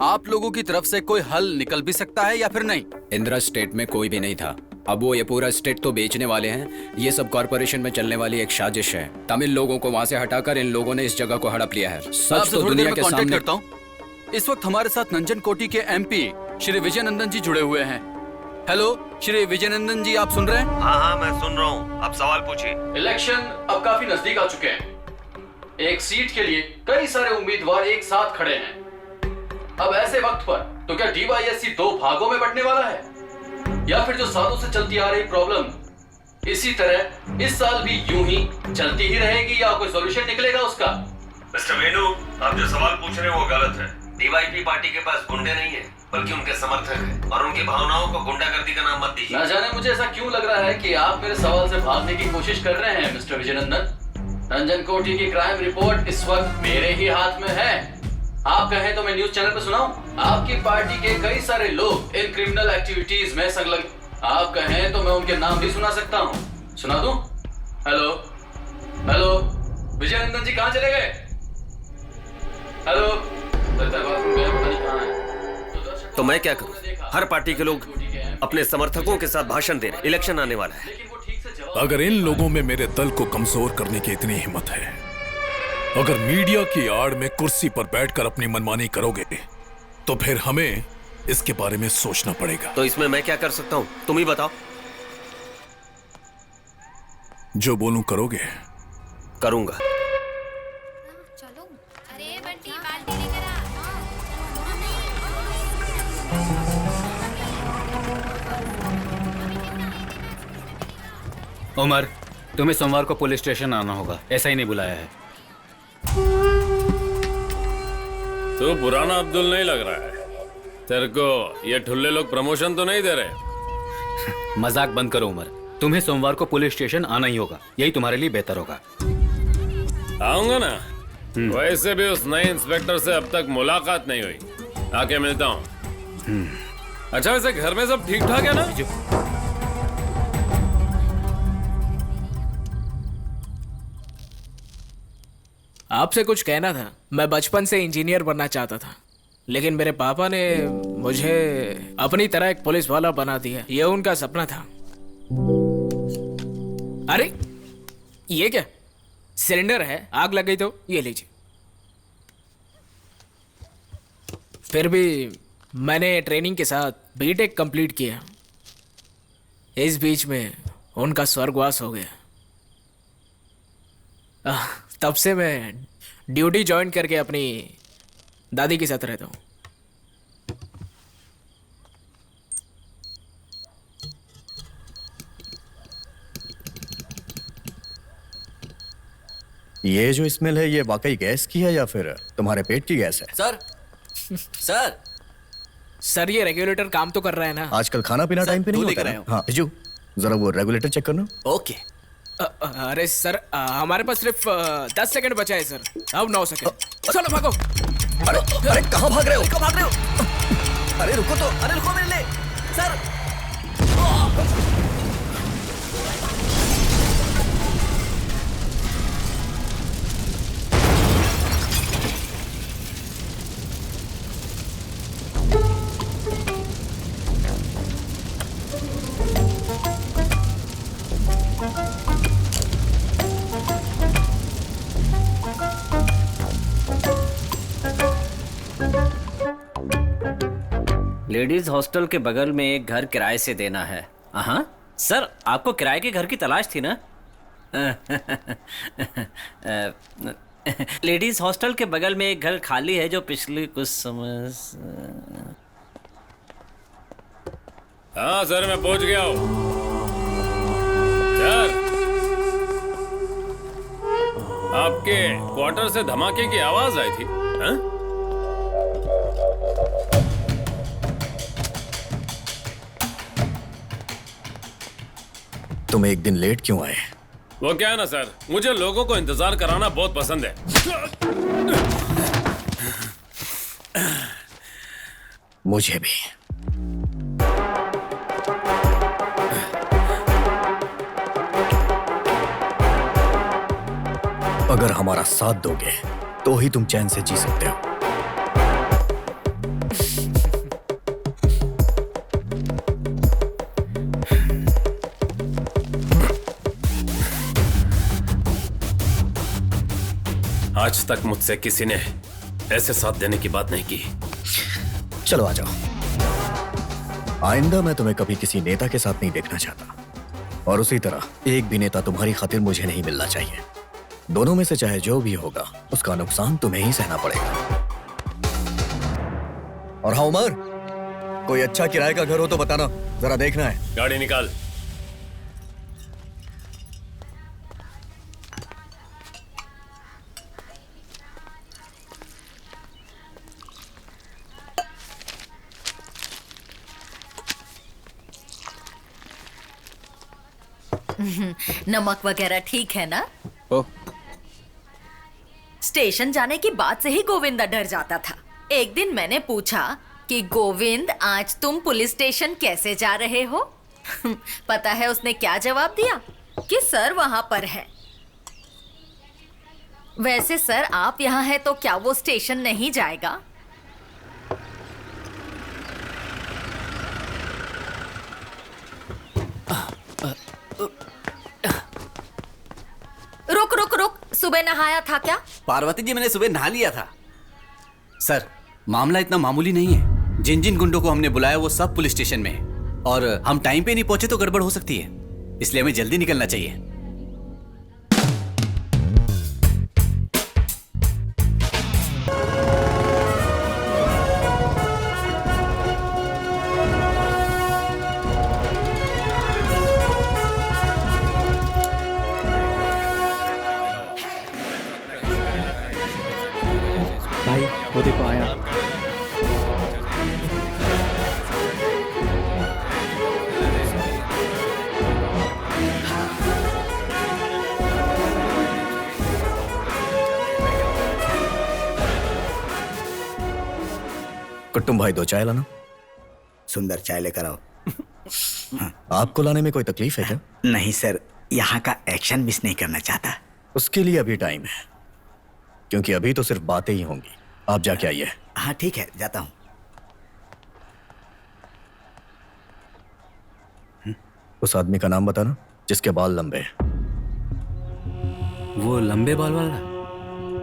आप लोगों की तरफ से कोई हल निकल भी सकता है या फिर नहीं?
इंदिरा स्टेट में कोई भी नहीं था, अब वो ये पूरा स्टेट तो बेचने वाले हैं। ये सब कॉर्पोरेशन में चलने वाली एक साजिश है। तमिल लोगों को वहाँ से हटाकर इन लोगों ने इस जगह को हड़प लिया है। सच तो दुनिया के सामने
करता हूँ। इस वक्त हमारे साथ नंजन कोटी के एमपी श्री विजय नंदन जी जुड़े हुए हैं। हेलो श्री विजय नंदन जी, आप सुन रहे हैं?
हाँ मैं सुन रहा हूँ, आप सवाल पूछिए।
इलेक्शन अब काफी नजदीक आ चुके हैं। एक सीट के लिए कई सारे उम्मीदवार एक साथ खड़े हैं। अब ऐसे वक्त पर तो क्या डीवाईएससी दो भागों में बंटने वाला है, या फिर जो सालों से चलती आ रही प्रॉब्लम इसी तरह इस साल भी यूं ही चलती ही रहेगी, या कोई सॉल्यूशन निकलेगा उसका?
मिस्टर वेणु, आप जो सवाल पूछ रहे हैं वो गलत है। डीवाईपी पार्टी के पास गुंडे नहीं है, बल्कि उनके समर्थक हैं, और उनकी भावनाओं को गुंडागर्दी का नाम मत दीजिए।
ना जाने मुझे ऐसा क्यों लग रहा है कि आप मेरे सवाल से भागने की कोशिश कर रहे हैं मिस्टर विजय नंदन। नंजन कोटी की क्राइम रिपोर्ट इस वक्त मेरे ही हाथ में है। आप कहें तो मैं न्यूज चैनल पे सुनाऊं? आपकी पार्टी के कई सारे लोग इन क्रिमिनल एक्टिविटीज में संलग्न। आप कहें तो मैं उनके नाम भी सुना सकता हूं। सुना दूं? हेलो हेलो, विजय नंदन जी कहां चले गए? हेलो, पता नहीं कहां है।
तो मैं क्या करूं? हर पार्टी के लोग अपने समर्थकों के साथ भाषण दे रहे। इलेक्शन आने वाला है।
अगर इन लोगों में मेरे दल को कमजोर करने की इतनी हिम्मत है, अगर मीडिया की आड़ में कुर्सी पर बैठकर अपनी मनमानी करोगे, तो फिर हमें इसके बारे में सोचना पड़ेगा।
तो इसमें मैं क्या कर सकता हूं, तुम ही बताओ।
जो बोलूं करोगे?
करूंगा।
अरे बंटी बाल्टी लेकर आ।
उमर, तुम्हें सोमवार को पुलिस स्टेशन आना होगा, ऐसा ही नहीं बुलाया है।
तो पुराना अब्दुल नहीं लग रहा है। तेरे को ये ठुल्ले लोग प्रमोशन तो नहीं दे रहे?
मजाक बंद करो उमर, तुम्हें सोमवार को पुलिस स्टेशन आना ही होगा, यही तुम्हारे लिए बेहतर होगा।
आऊंगा ना। वैसे भी उस नए इंस्पेक्टर से अब तक मुलाकात नहीं हुई, आके मिलता हूँ। अच्छा वैसे घर में सब ठीक ठाक है ना?
आपसे कुछ कहना था। मैं बचपन से इंजीनियर बनना चाहता था, लेकिन मेरे पापा ने मुझे अपनी तरह एक पुलिस वाला बना दिया। ये उनका सपना था। अरे ये क्या, सिलेंडर है, आग लग गई तो ये लीजिए। फिर भी मैंने ट्रेनिंग के साथ बीटेक कंप्लीट किया। इस बीच में उनका स्वर्गवास हो गया। तब से मैं ड्यूटी ज्वाइन करके अपनी दादी के साथ रहता हूँ।
ये जो स्मेल है, ये वाकई गैस की है या फिर तुम्हारे पेट की गैस है?
सर ये रेगुलेटर काम तो कर रहा है ना?
आजकल खाना पीना टाइम पे नहीं होता है। हाँ बिजू, जरा वो रेगुलेटर चेक करना।
ओके। अरे सर, हमारे पास सिर्फ 10 सेकंड बचा है सर। अब 9 सेकंड। चलो भागो।
अरे कहाँ भाग रहे हो?
कहाँ भाग रहे हो? अरे रुको तो, अरे रुको मेरे लिए सर।
लेडीज हॉस्टल के बगल में एक घर किराए से देना है। हाँ सर, आपको किराए के घर की तलाश थी ना? लेडीज हॉस्टल के बगल में एक घर खाली है जो पिछले कुछ समय
हाँ सर, मैं पहुंच गया हूँ। सर, आपके क्वार्टर से धमाके की आवाज आई थी। हाँ?
तुम एक दिन लेट क्यों आए?
वो क्या है ना सर, मुझे लोगों को इंतजार कराना बहुत पसंद है।
मुझे भी। अगर हमारा साथ दोगे तो ही तुम चैन से जी सकते हो।
आज तक मुझसे किसी ने ऐसे साथ देने की बात नहीं की।
चलो आ जाओ। आइंदा मैं तुम्हें कभी किसी नेता के साथ नहीं देखना चाहता, और उसी तरह एक भी नेता तुम्हारी खातिर मुझे नहीं मिलना चाहिए। दोनों में से चाहे जो भी होगा उसका नुकसान तुम्हें ही सहना पड़ेगा। और हाँ उमर, कोई अच्छा किराए का घर हो तो बताना, जरा देखना है।
गाड़ी निकाल।
नमक वगैरह ठीक है ना?
ओ।
स्टेशन जाने की बात से ही गोविंदा डर जाता था। एक दिन मैंने पूछा कि गोविंद, आज तुम पुलिस स्टेशन कैसे जा रहे हो? पता है उसने क्या जवाब दिया? कि सर वहां पर है। वैसे सर आप यहाँ हैं तो क्या वो स्टेशन नहीं जाएगा? रुक रुक रुक, सुबह नहाया था क्या?
पार्वती जी, मैंने सुबह नहा लिया था। सर, मामला इतना मामूली नहीं है। जिन जिन गुंडों को हमने बुलाया वो सब पुलिस स्टेशन में है, और हम टाइम पे नहीं पहुंचे तो गड़बड़ हो सकती है, इसलिए हमें जल्दी निकलना चाहिए।
भाई वो देखो आया।
कुट्टुम भाई, दो चाय लाना।
सुंदर, चाय लेकर आओ।
आपको लाने में कोई तकलीफ है क्या?
नहीं सर, यहाँ का एक्शन मिस नहीं करना चाहता।
उसके लिए अभी टाइम है, क्योंकि अभी तो सिर्फ बातें ही होंगी। आप जाके आइए।
हाँ ठीक है, जाता हूँ।
उस आदमी का नाम बताना जिसके बाल लंबे हैं।
वो लंबे बाल वाला?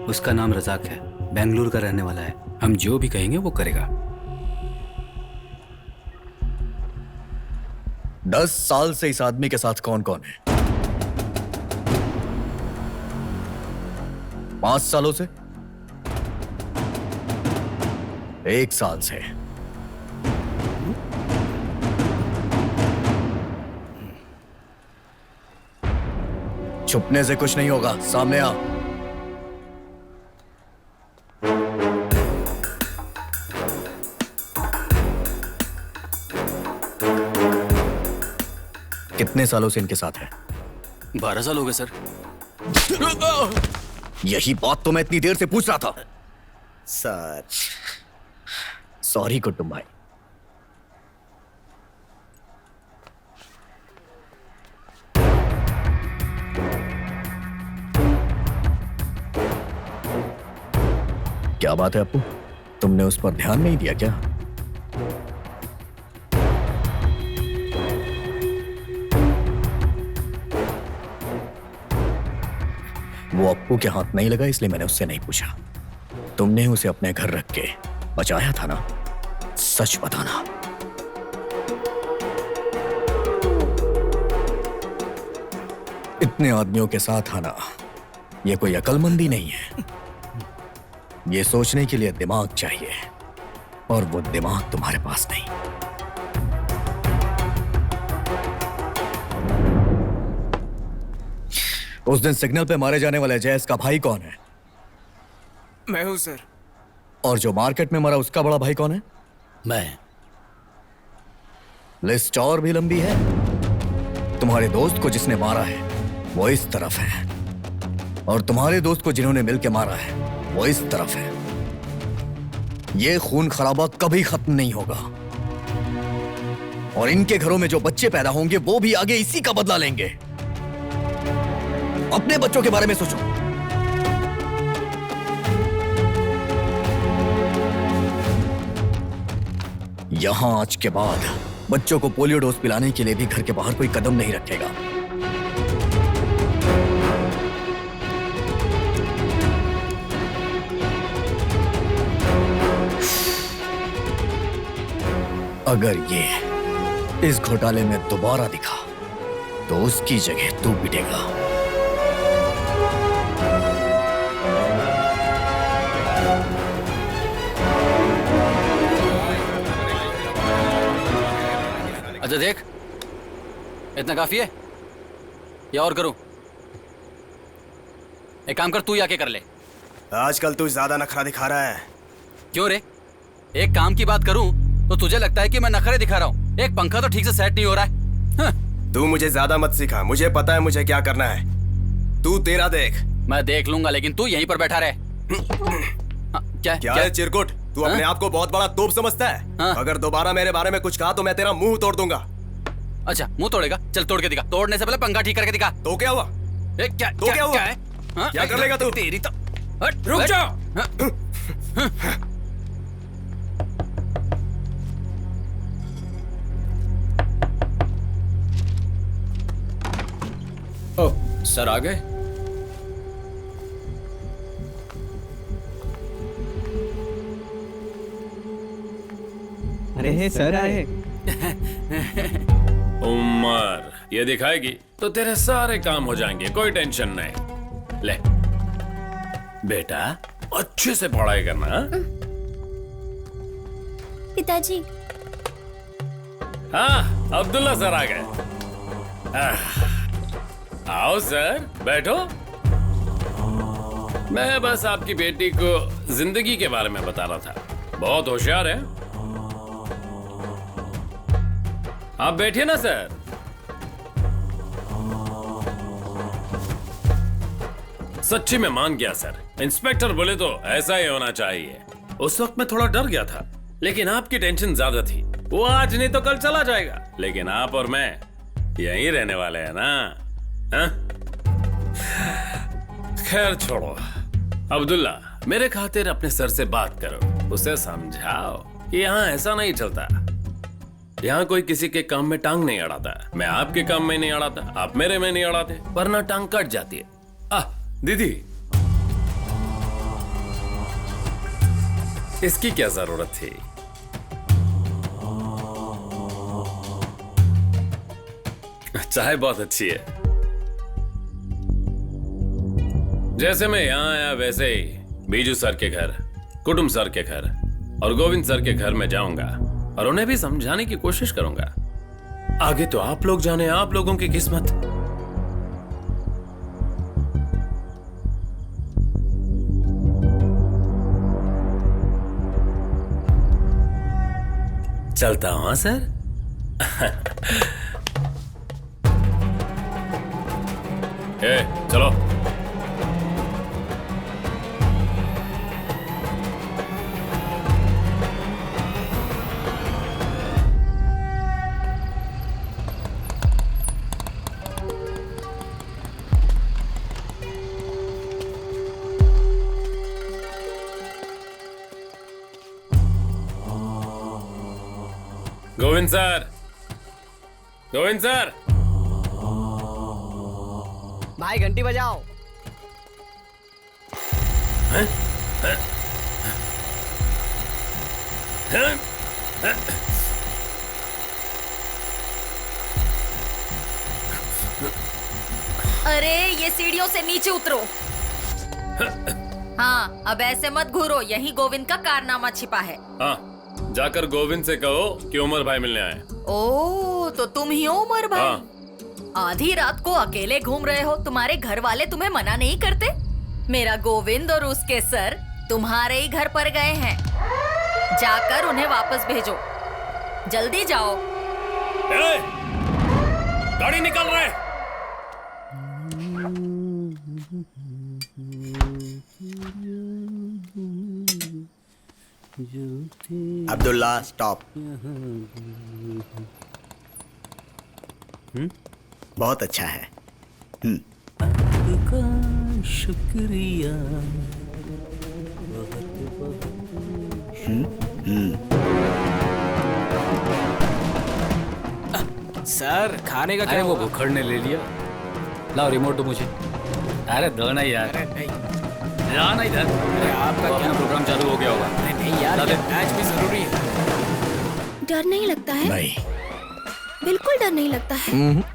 उसका नाम रजाक है, बेंगलुरु का रहने वाला है। हम जो भी कहेंगे वो करेगा।
10 साल से इस आदमी के साथ कौन कौन है? 5 सालों से? 1 साल से? छुपने से कुछ नहीं होगा, सामने आ। कितने सालों से इनके साथ है?
12 साल हो गए सर।
यही बात तो मैं इतनी देर से पूछ रहा था।
सर
सॉरी कुट्टुम भाई। क्या बात है अप्पू, तुमने उस पर ध्यान नहीं दिया क्या? वो अप्पू के हाथ नहीं लगा इसलिए मैंने उससे नहीं पूछा। तुमने उसे अपने घर रख के बचाया था ना? सच बताना। इतने आदमियों के साथ आना ये कोई अक्लमंदी नहीं है। ये सोचने के लिए दिमाग चाहिए, और वो दिमाग तुम्हारे पास नहीं। उस दिन सिग्नल पे मारे जाने वाले जयस का भाई कौन है?
मैं हूँ सर।
और जो मार्केट में मरा उसका बड़ा भाई कौन है?
मैं।
लिस्ट और भी लंबी है। तुम्हारे दोस्त को जिसने मारा है वो इस तरफ है, और तुम्हारे दोस्त को जिन्होंने मिलके मारा है वो इस तरफ है। ये खून खराबा कभी खत्म नहीं होगा, और इनके घरों में जो बच्चे पैदा होंगे वो भी आगे इसी का बदला लेंगे। अपने बच्चों के बारे में सोचो। यहां आज के बाद बच्चों को पोलियो डोज पिलाने के लिए भी घर के बाहर कोई कदम नहीं रखेगा। अगर ये इस घोटाले में दोबारा दिखा तो उसकी जगह तू पिटेगा।
अच्छा देख, इतना काफी है या और करूं? एक काम कर, तू ही आके कर ले।
आजकल तू ज्यादा नखरा दिखा रहा है।
क्यों रे? एक काम की बात करूं तो तुझे लगता है कि मैं नखरे दिखा रहा हूं? एक पंखा तो ठीक से सेट नहीं हो रहा है।
तू मुझे ज्यादा मत सिखा, मुझे पता है मुझे क्या करना है। तू तेरा देख।
मैं देख लूंगा, लेकिन तू यहीं पर बैठा रहे।
क्या है चिरकुट? तू अपने आप को बहुत बड़ा तोप समझता है? अगर दोबारा मेरे बारे में कुछ कहा तो मैं तेरा मुंह तोड़ दूंगा।
अच्छा, मुंह तोड़ेगा? चल तोड़ के दिखा। तोड़ने से पहले पंखा ठीक करके दिखा।
तो क्या हुआ?
क्या
तो क्या हुआ? क्या कर लेगा तू?
तेरी तो
रुक जाओ।
ओह, सर आ गए?
अरे सर आए।
उम्र ये दिखाएगी तो तेरे सारे काम हो जाएंगे, कोई टेंशन नहीं। ले बेटा, अच्छे से पढ़ाई करना।
पिताजी।
हाँ, अब्दुल्ला सर आ गए। आओ सर, बैठो। मैं बस आपकी बेटी को जिंदगी के बारे में बता रहा था। बहुत होशियार है। आप बैठिए ना सर। सच्ची में मान गया सर। इंस्पेक्टर बोले तो ऐसा ही होना चाहिए। उस वक्त मैं थोड़ा डर गया था, लेकिन आपकी टेंशन ज्यादा थी। वो आज नहीं तो कल चला जाएगा, लेकिन आप और मैं यहीं रहने वाले हैं ना। हाँ? खैर छोड़ो। अब्दुल्ला, मेरे खातिर अपने सर से बात करो, उसे समझाओ कि यहाँ ऐसा नहीं चलता। यहाँ कोई किसी के काम में टांग नहीं अड़ाता। मैं आपके काम में नहीं अड़ाता, आप मेरे में नहीं अड़ाते, वरना टांग कट जाती है। दीदी, इसकी क्या जरूरत थी? चाय बहुत अच्छी है। जैसे मैं यहाँ आया वैसे ही बीजू सर के घर, कुटुंब सर के घर और गोविंद सर के घर में जाऊंगा और उन्हें भी समझाने की कोशिश करूंगा। आगे तो आप लोग जाने, आप लोगों की किस्मत। चलता हूं सर। चलो। Govind sir, Govind sir.
भाई घंटी बजाओ।
अरे ये सीढ़ियों से नीचे उतरो। हाँ, अब ऐसे मत घूरो, यही गोविंद का कारनामा छिपा है।
हाँ, जाकर गोविंद से कहो कि उमर भाई मिलने आए।
ओ, तो तुम ही हो उमर भाई?
हाँ।
आधी रात को अकेले घूम रहे हो, तुम्हारे घर वाले तुम्हें मना नहीं करते? मेरा गोविंद और उसके सर तुम्हारे ही घर पर गए हैं, जाकर उन्हें वापस भेजो। जल्दी जाओ।
गाड़ी निकल रहा है।
अब्दुल्ला स्टॉप। बहुत अच्छा है।
आपका शुक्रिया।
सर खाने का
अरे
क्या
वो
हुआ?
भुखड़ ने ले लिया। लाओ रिमोट दो मुझे। अरे दो ना यार। ना इधर।
अरे आपका क्या
प्रोग्राम चालू हो गया होगा।
नहीं यार, ये मैच भी जरूरी है।
डर नहीं लगता है?
नहीं।
बिल्कुल डर नहीं लगता है।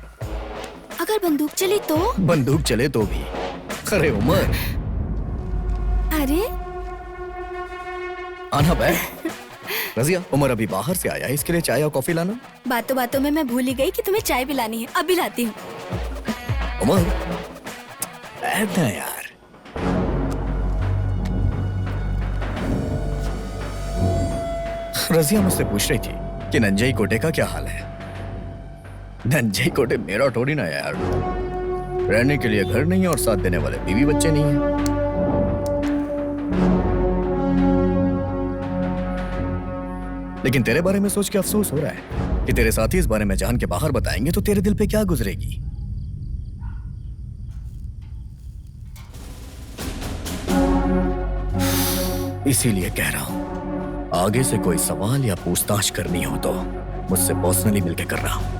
अगर बंदूक चली तो?
बंदूक चले तो भी। अरे उमर,
अरे
आना बैठ। रजिया, उमर अभी बाहर से आया है, इसके लिए चाय और कॉफी लाना।
बातों बातों में मैं भूल ही गई कि तुम्हें चाय पिलानी है। अभी लाती हूँ।
उमर बैठ ना यार। रजिया मुझसे पूछ रही थी कि नंजई कोटे का क्या हाल है। नंजई कोटे मेरा थोड़ी ना यार। रहने के लिए घर नहीं है और साथ देने वाले बीवी बच्चे नहीं है। लेकिन तेरे बारे में सोच के अफसोस हो रहा है कि तेरे साथी इस बारे में जान के बाहर बताएंगे तो तेरे दिल पे क्या गुजरेगी। इसीलिए कह रहा हूं, आगे से कोई सवाल या पूछताछ करनी हो तो मुझसे पर्सनली मिलकर कर रहा हूं।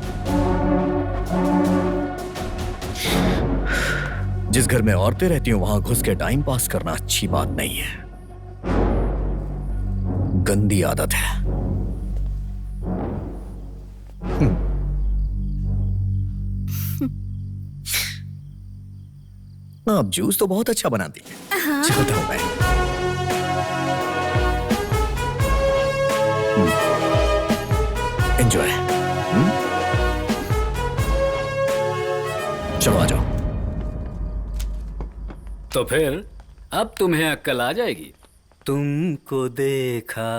जिस घर में औरतें रहती हूं वहां घुस के टाइम पास करना अच्छी बात नहीं है, गंदी आदत है। आप जूस तो बहुत अच्छा बनाती है। चलता हूं मैं। एंजॉय। चलो आ जाओ।
तो फिर अब तुम्हें अक्ल आ जाएगी। तुमको देखा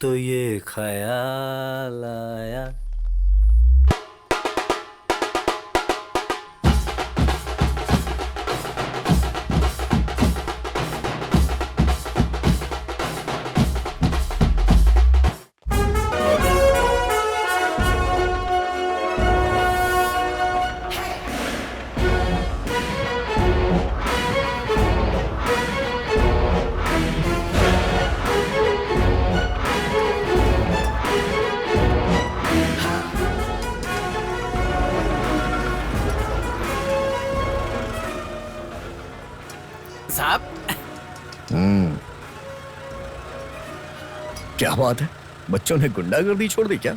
तो ये ख्याल आया।
क्या बात है, बच्चों ने गुंडागर्दी छोड़ दी क्या?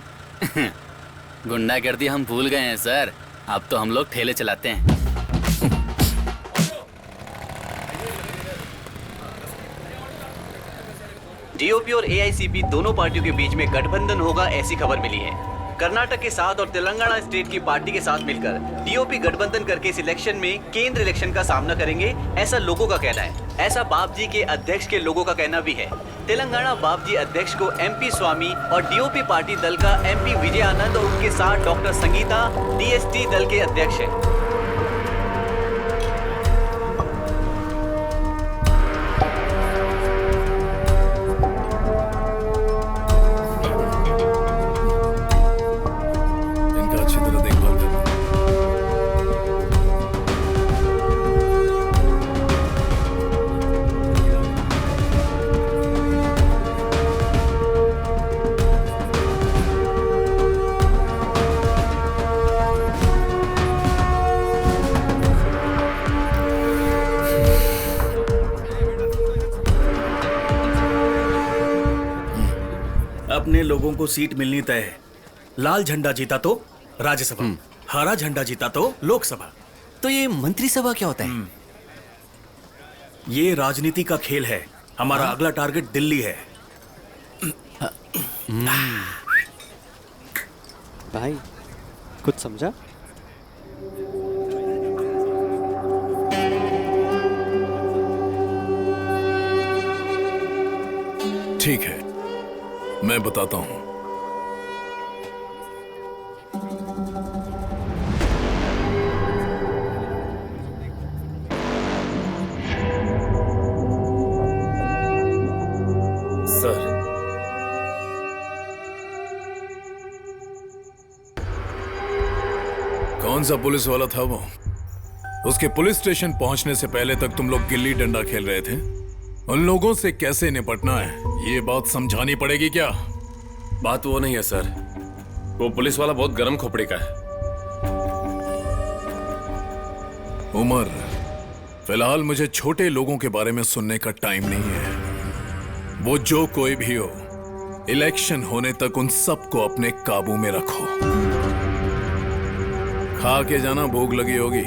गुंडागर्दी हम भूल गए हैं सर, अब तो हम लोग ठेले चलाते हैं।
डीओपी और एआईसीपी दोनों पार्टियों के बीच में गठबंधन होगा, ऐसी खबर मिली है। कर्नाटक के साथ और तेलंगाना स्टेट की पार्टी के साथ मिलकर डीओपी गठबंधन करके इस इलेक्शन में केंद्र इलेक्शन का सामना करेंगे, ऐसा लोगों का कहना है। ऐसा बापजी के अध्यक्ष के लोगों का कहना भी है। तेलंगाना बापजी अध्यक्ष को एमपी स्वामी और डीओपी पार्टी दल का एमपी विजय आनंद और उनके साथ डॉक्टर संगीता डीएसटी दल के अध्यक्ष है।
अपने लोगों को सीट मिलनी तय है। लाल झंडा जीता तो राज्यसभा, हरा झंडा जीता तो लोकसभा।
तो ये मंत्रिसभा क्या होता है?
ये राजनीति का खेल है। हमारा अगला टारगेट दिल्ली है।
भाई
कुछ समझा?
ठीक है, मैं बताता हूं।
सर,
कौन सा पुलिस वाला था वो? उसके पुलिस स्टेशन पहुंचने से पहले तक तुम लोग गिल्ली डंडा खेल रहे थे। उन लोगों से कैसे निपटना है ये बात समझानी पड़ेगी क्या?
बात वो नहीं है सर, वो पुलिस वाला बहुत गर्म खोपड़ी का है।
उमर, फिलहाल मुझे छोटे लोगों के बारे में सुनने का टाइम नहीं है। वो जो कोई भी हो, इलेक्शन होने तक उन सबको अपने काबू में रखो। खा के जाना, भूख लगी होगी।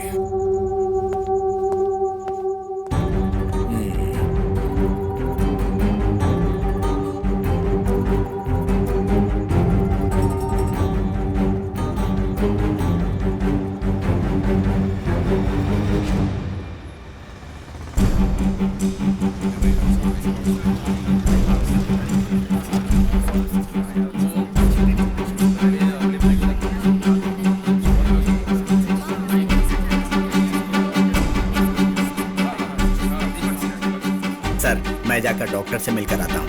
सर, मैं जाकर डॉक्टर से मिलकर आता हूँ।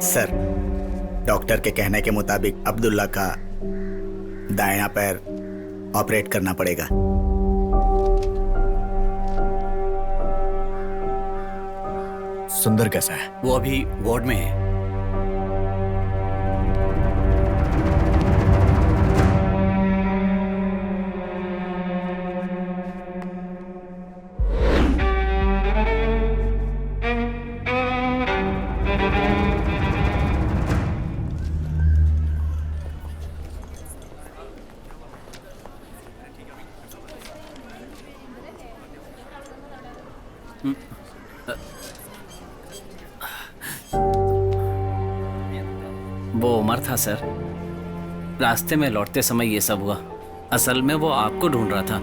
सर, डॉक्टर के कहने के मुताबिक अब्दुल्ला का दायां पैर ऑपरेट करना पड़ेगा।
सुंदर कैसा है?
वो अभी वार्ड में है।
वो उमर था सर। रास्ते में लौटते समय ये सब हुआ। असल में वो आपको ढूंढ रहा था,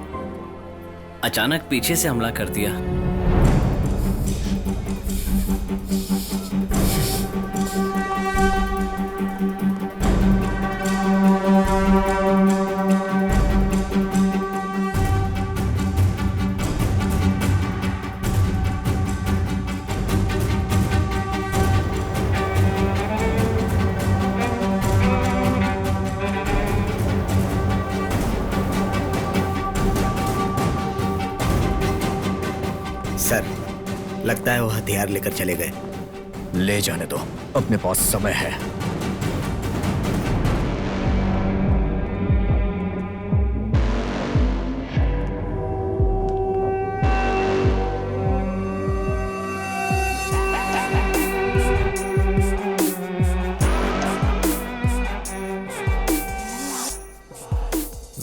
अचानक पीछे से हमला कर दिया।
सर, लगता है वो हथियार लेकर चले गए।
ले जाने दो, अपने पास समय है।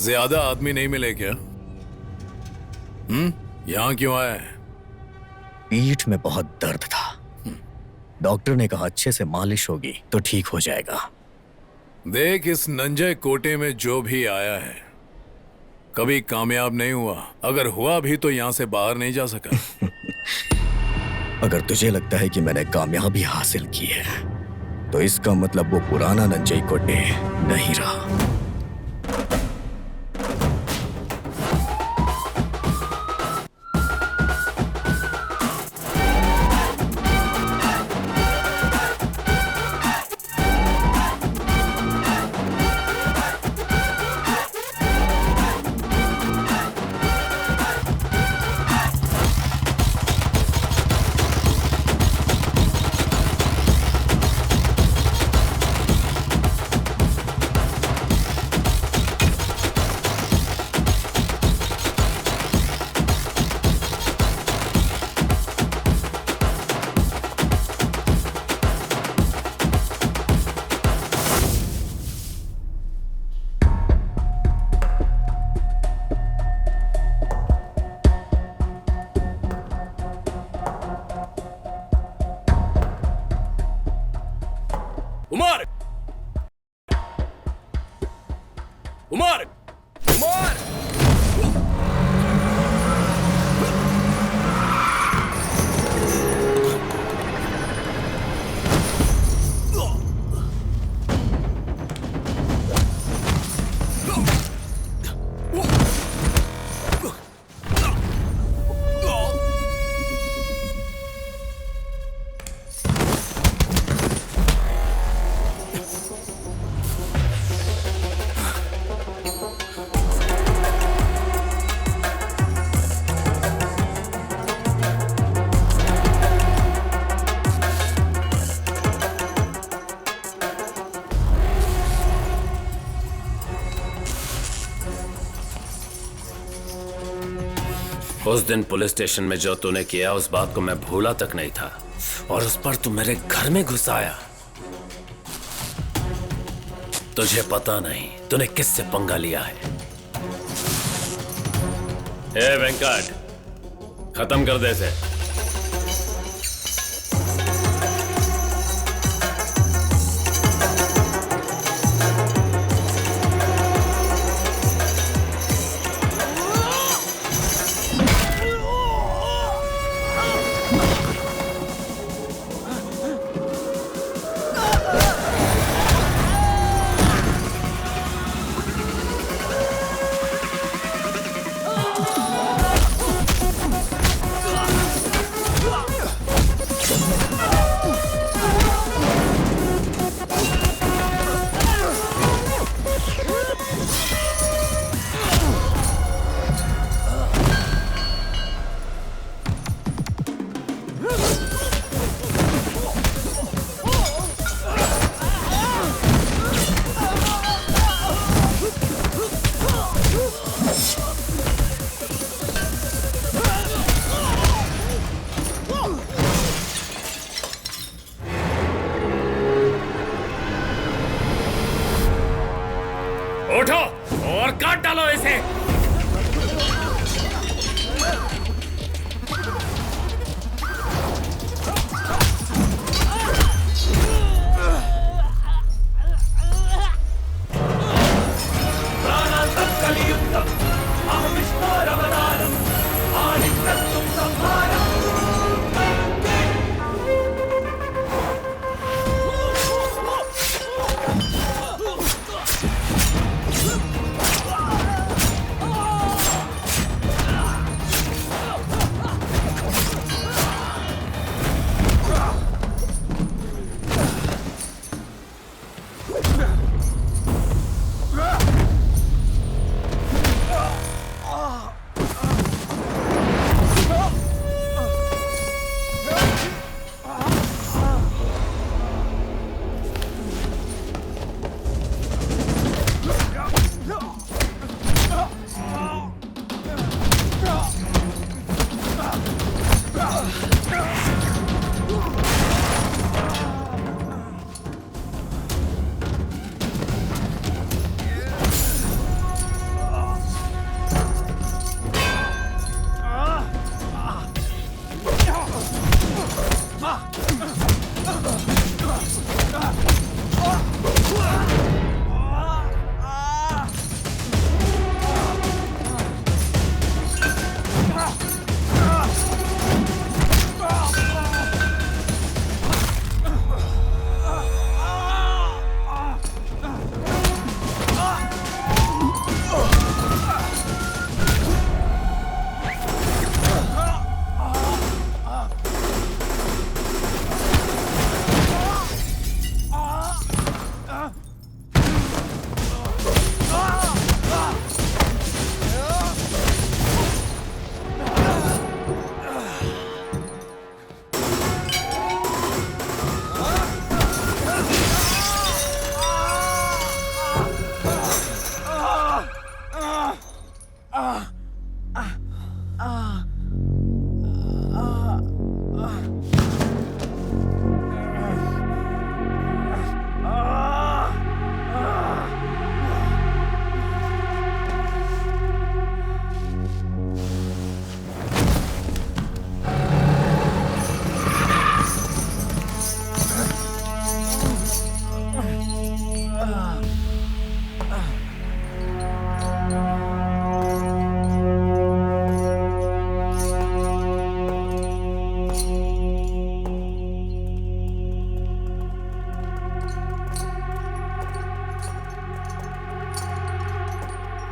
ज्यादा आदमी नहीं मिले क्या? यहां क्यों आए?
पीठ में बहुत दर्द था। डॉक्टर ने कहा अच्छे से मालिश होगी तो ठीक हो जाएगा।
देख, इस नंजय कोटे में जो भी आया है कभी कामयाब नहीं हुआ। अगर हुआ भी तो यहां से बाहर नहीं जा सका।
अगर तुझे लगता है कि मैंने कामयाबी हासिल की है तो इसका मतलब वो पुराना नंजय कोटे नहीं रहा।
उमर! उमर! उमर! उस दिन पुलिस स्टेशन में जो तूने किया उस बात को मैं भूला तक नहीं था और उस पर तू मेरे घर में घुस आया। तुझे पता नहीं तूने किससे पंगा लिया है। ए वेंकट, खत्म कर दे इसे। उठो और काट डालो इसे।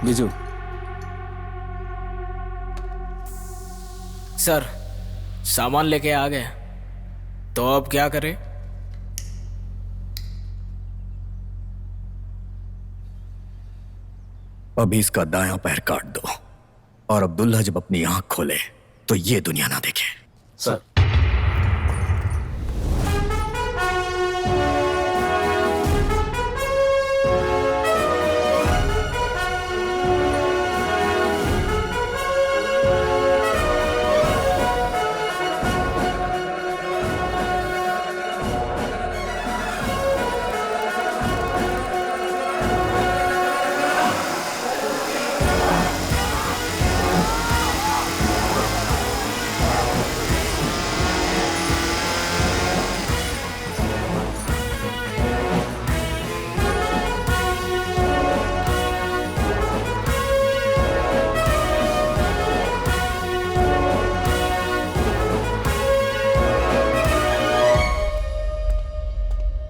बिजू।
सर, सामान लेके आ गए, तो अब क्या करें?
अभी इसका दायां पैर काट दो और अब्दुल्ला जब अपनी आंख खोले तो ये दुनिया ना देखे।
सर।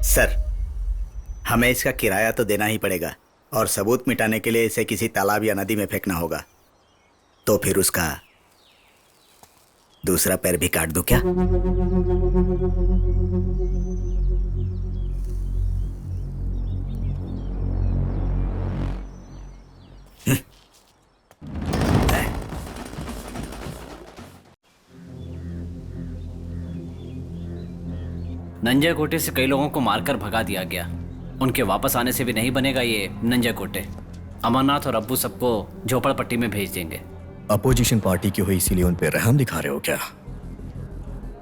सर, हमें इसका किराया तो देना ही पड़ेगा और सबूत मिटाने के लिए इसे किसी तालाब या नदी में फेंकना होगा। तो फिर उसका दूसरा पैर भी काट दूं क्या?
नंजा कोटे से कई लोगों को मारकर भगा दिया गया। उनके वापस आने से भी नहीं बनेगा ये नंजा कोटे। अमरनाथ और अब्बू सबको झोपड़पट्टी में भेज देंगे।
अपोजिशन पार्टी की हुई इसीलिए उन पे रहम दिखा रहे हो क्या?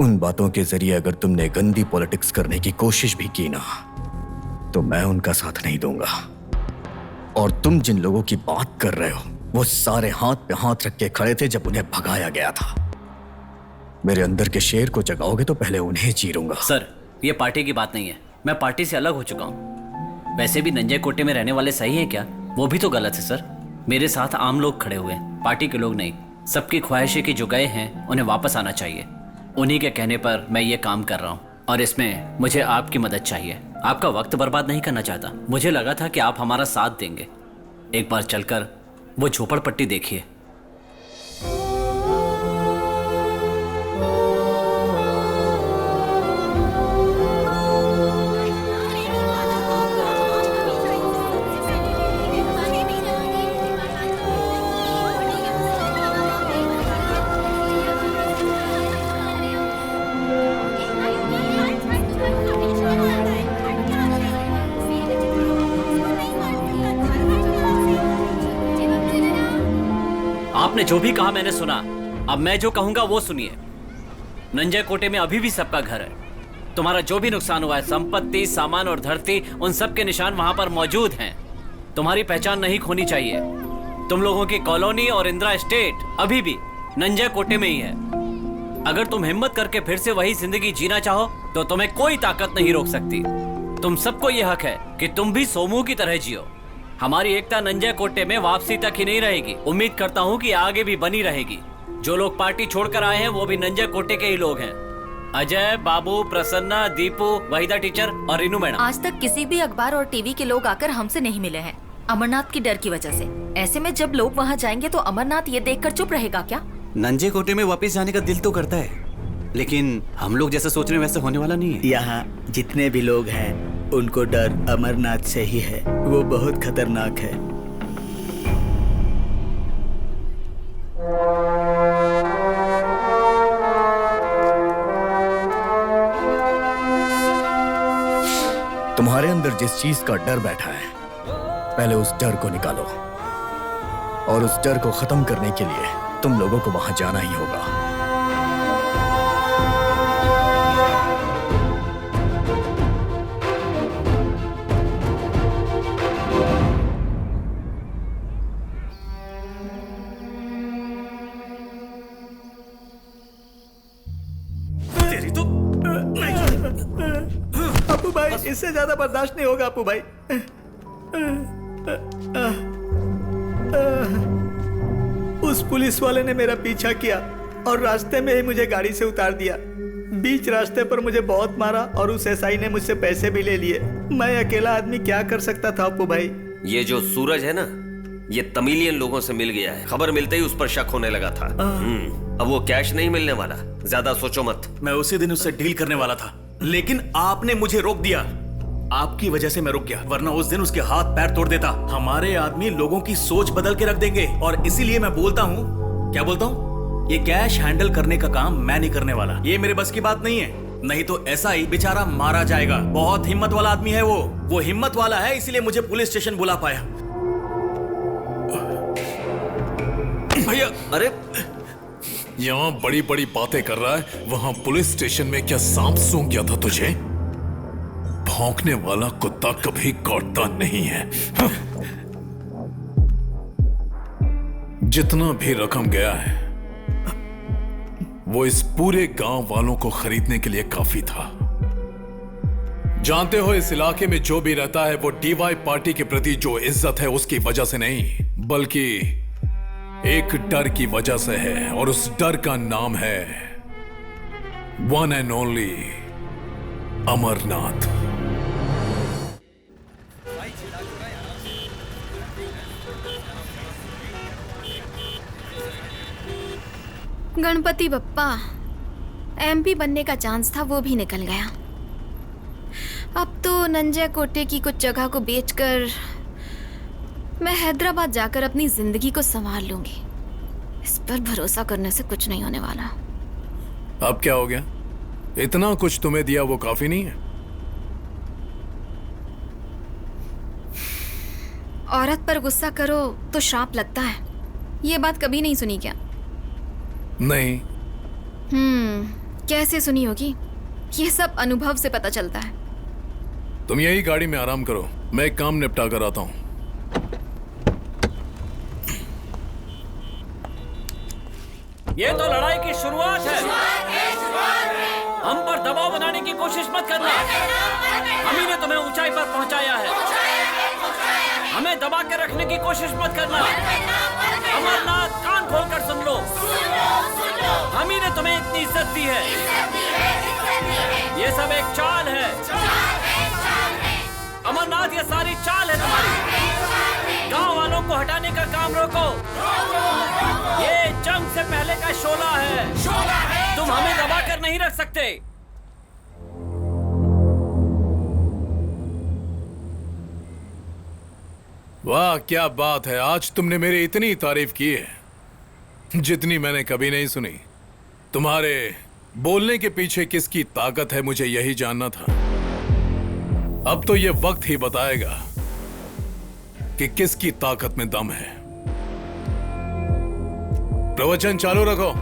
उन बातों के जरिए अगर तुमने गंदी पॉलिटिक्स करने की कोशिश भी की ना तो मैं उनका साथ नहीं दूंगा। और तुम जिन लोगों की बात कर रहे हो वो सारे हाथ पे हाथ रख के खड़े थे जब उन्हें भगाया गया था। मेरे अंदर के शेर को जगाओगे तो पहले उन्हें चीरूंगा।
सर, ये पार्टी की बात नहीं है। मैं पार्टी से अलग हो चुका हूँ। वैसे भी नंजा कोटे में रहने वाले सही हैं क्या? वो भी तो गलत है सर। मेरे साथ आम लोग खड़े हुए हैं, पार्टी के लोग नहीं। सबकी ख्वाहिशें कि जो गए हैं उन्हें वापस आना चाहिए। उन्हीं के कहने पर मैं ये काम कर रहा हूँ और इसमें मुझे आपकी मदद चाहिए। आपका वक्त बर्बाद नहीं करना चाहता। मुझे लगा था कि आप हमारा साथ देंगे। एक बार चलकर वो झोपड़पट्टी देखिए। आपने जो भी कहा मैंने सुना। अब मैं जो कहूंगा वो सुनिए। नंजा कोटे में अभी भी सबका घर है। तुम्हारा जो भी नुकसान हुआ है, संपत्ति, सामान और धरती, उन सब के निशान वहां पर मौजूद हैं। तुम्हारी पहचान नहीं खोनी चाहिए। तुम लोगों की कॉलोनी और इंदिरा एस्टेट अभी भी नंजा कोटे में ही है। अगर तुम हिम्मत करके फिर से वही जिंदगी जीना चाहो तो तुम्हें कोई ताकत नहीं रोक सकती। तुम सबको यह हक है कि तुम भी सोमू की तरह जियो। हमारी एकता नंजा कोटे में वापसी तक ही नहीं रहेगी। उम्मीद करता हूँ कि आगे भी बनी रहेगी। जो लोग पार्टी छोड़कर आए हैं वो भी नंजा कोटे के ही लोग हैं। अजय, बाबू, प्रसन्ना, दीपू, वहीदा टीचर और रीनू मैडम।
आज तक किसी भी अखबार और टीवी के लोग आकर हमसे नहीं मिले हैं, अमरनाथ की डर की वजह से। ऐसे में जब लोग वहाँ जाएंगे तो अमरनाथ ये देखकर चुप रहेगा क्या?
नंजे कोटे में वापस जाने का दिल तो करता है, लेकिन हम लोग जैसा सोच रहे हैं वैसा होने वाला नहीं है।
यहाँ जितने भी लोग हैं उनको डर अमरनाथ से ही है। वो बहुत खतरनाक है।
तुम्हारे अंदर जिस चीज का डर बैठा है पहले उस डर को निकालो और उस डर को खत्म करने के लिए तुम लोगों को वहां जाना ही होगा।
अपू भाई, इससे ज्यादा बर्दाश्त नहीं होगा अपू भाई। उस पुलिस वाले ने मेरा पीछा किया और रास्ते में ही मुझे गाड़ी से उतार दिया। बीच रास्ते पर मुझे बहुत मारा और उस एसआई ने मुझसे पैसे भी ले लिए। मैं अकेला आदमी क्या कर सकता था अपू भाई?
ये जो सूरज है ना,
ये तमिलियन लोगों से मिल गया है। खबर मिलते ही उस पर शक होने लगा था। अब वो कैश नहीं मिलने वाला, ज्यादा सोचो मत।
मैं उसी दिन उससे डील करने वाला था, लेकिन आपने मुझे रोक दिया। आपकी वजह से मैं रुक गया, वरना उस दिन उसके हाथ पैर तोड़ देता। हमारे आदमी लोगों की सोच बदल के रख देंगे, और इसीलिए मैं बोलता हूँ, क्या बोलता हूँ, ये कैश हैंडल करने का काम मैं नहीं करने वाला। ये मेरे बस की बात नहीं है, नहीं तो ऐसा ही बेचारा मारा जाएगा। बहुत हिम्मत वाला आदमी है वो हिम्मत वाला है, इसीलिए मुझे पुलिस स्टेशन बुला पाया।
भैया,
अरे
यहाँ बड़ी बड़ी बातें कर रहा है, वहां पुलिस स्टेशन में क्या सांप सूंघ गया था तुझे? भौंकने वाला कुत्ता कभी कौटता नहीं है। जितना भी रकम गया है वो इस पूरे गांव वालों को खरीदने के लिए काफी था। जानते हो, इस इलाके में जो भी रहता है वो डीवाई पार्टी के प्रति जो इज्जत है उसकी वजह से नहीं, बल्कि एक डर की वजह से है, और उस डर का नाम है one and only Amarnath.
Ganpati Bappa, MP बनने का चांस था वो भी निकल गया। अब तो नंजय कोटे की कुछ जगह को बेचकर मैं हैदराबाद जाकर अपनी जिंदगी को संवार लूंगी। इस पर भरोसा करने से कुछ नहीं होने वाला।
अब क्या हो गया? इतना कुछ तुम्हें दिया वो काफी नहीं है?
औरत पर गुस्सा करो तो श्राप लगता है, ये बात कभी नहीं सुनी क्या?
नहीं।
कैसे सुनी होगी? ये सब अनुभव से पता चलता है।
तुम यही गाड़ी में आराम करो, मैं एक काम निपटा कर आता हूं।
ये तो लड़ाई की शुरुआत है। हम पर दबाव बनाने की कोशिश मत करना। हम ही ने तुम्हें ऊंचाई पर पहुंचाया है। हमें दबा के रखने की कोशिश मत करना। अमरनाथ, कान खोलकर सुन लो। हम ही ने तुम्हें इतनी इज्जत दी है। ये सब एक चाल है। अमरनाथ, ये सारी चाल है तुम्हारी। गांव वालों को हटाने का काम रोको। ये जंग से पहले का शोला है। तुम हमें दबा कर नहीं रख सकते।
वाह, क्या बात है! आज तुमने मेरी इतनी तारीफ की है जितनी मैंने कभी नहीं सुनी। तुम्हारे बोलने के पीछे किसकी ताकत है मुझे यही जानना था। अब तो ये वक्त ही बताएगा कि किसकी ताकत में दम है। प्रवचन चालू रखो।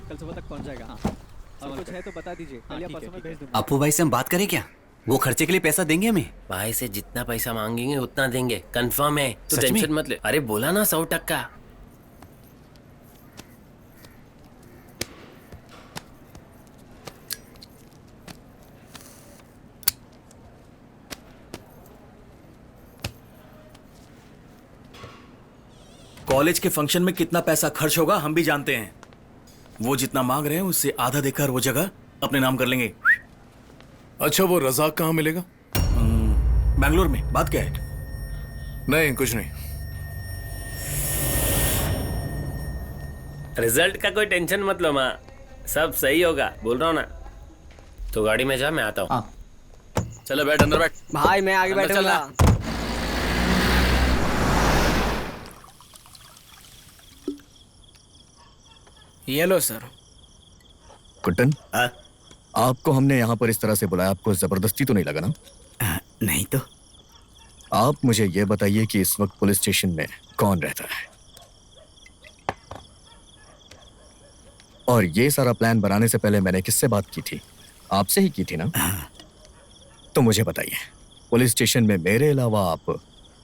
कल सुबह तक पहुंच जाएगा। हाँ, और कुछ है तो बता दीजिए। परसों में भेज दूंगा।
अपू भाई से हम बात करें क्या? वो खर्चे के लिए पैसा देंगे हमें?
भाई से जितना पैसा मांगेंगे उतना देंगे, कंफर्म है। तो
सच में?
टेंशन मत ले। अरे बोला ना 100%।
कॉलेज के फंक्शन में कितना पैसा खर्च होगा हम भी जानते हैं। वो जितना मांग रहे हैं उससे आधा देकर वो जगह अपने नाम कर लेंगे।
अच्छा, वो रज़ाक कहाँ मिलेगा?
बैंगलोर में। बात क्या है?
नहीं, कुछ नहीं।
रिजल्ट का कोई टेंशन मत लो माँ, सब सही होगा, बोल रहा हूँ ना। तो गाड़ी में जा, मैं आता हूँ।
चलो बैठ, अंदर बैठ।
भाई मैं आगे
अंदर
बैठूंगा।
ये लो सर।
कुट्टन, आपको हमने यहाँ पर इस तरह से बुलाया, आपको जबरदस्ती तो नहीं लगा ना?
नहीं तो।
आप मुझे ये बताइए कि इस वक्त पुलिस स्टेशन में कौन रहता है? और ये सारा प्लान बनाने से पहले मैंने किससे बात की थी? आपसे ही की थी ना? तो मुझे बताइए, पुलिस स्टेशन में मेरे अलावा आप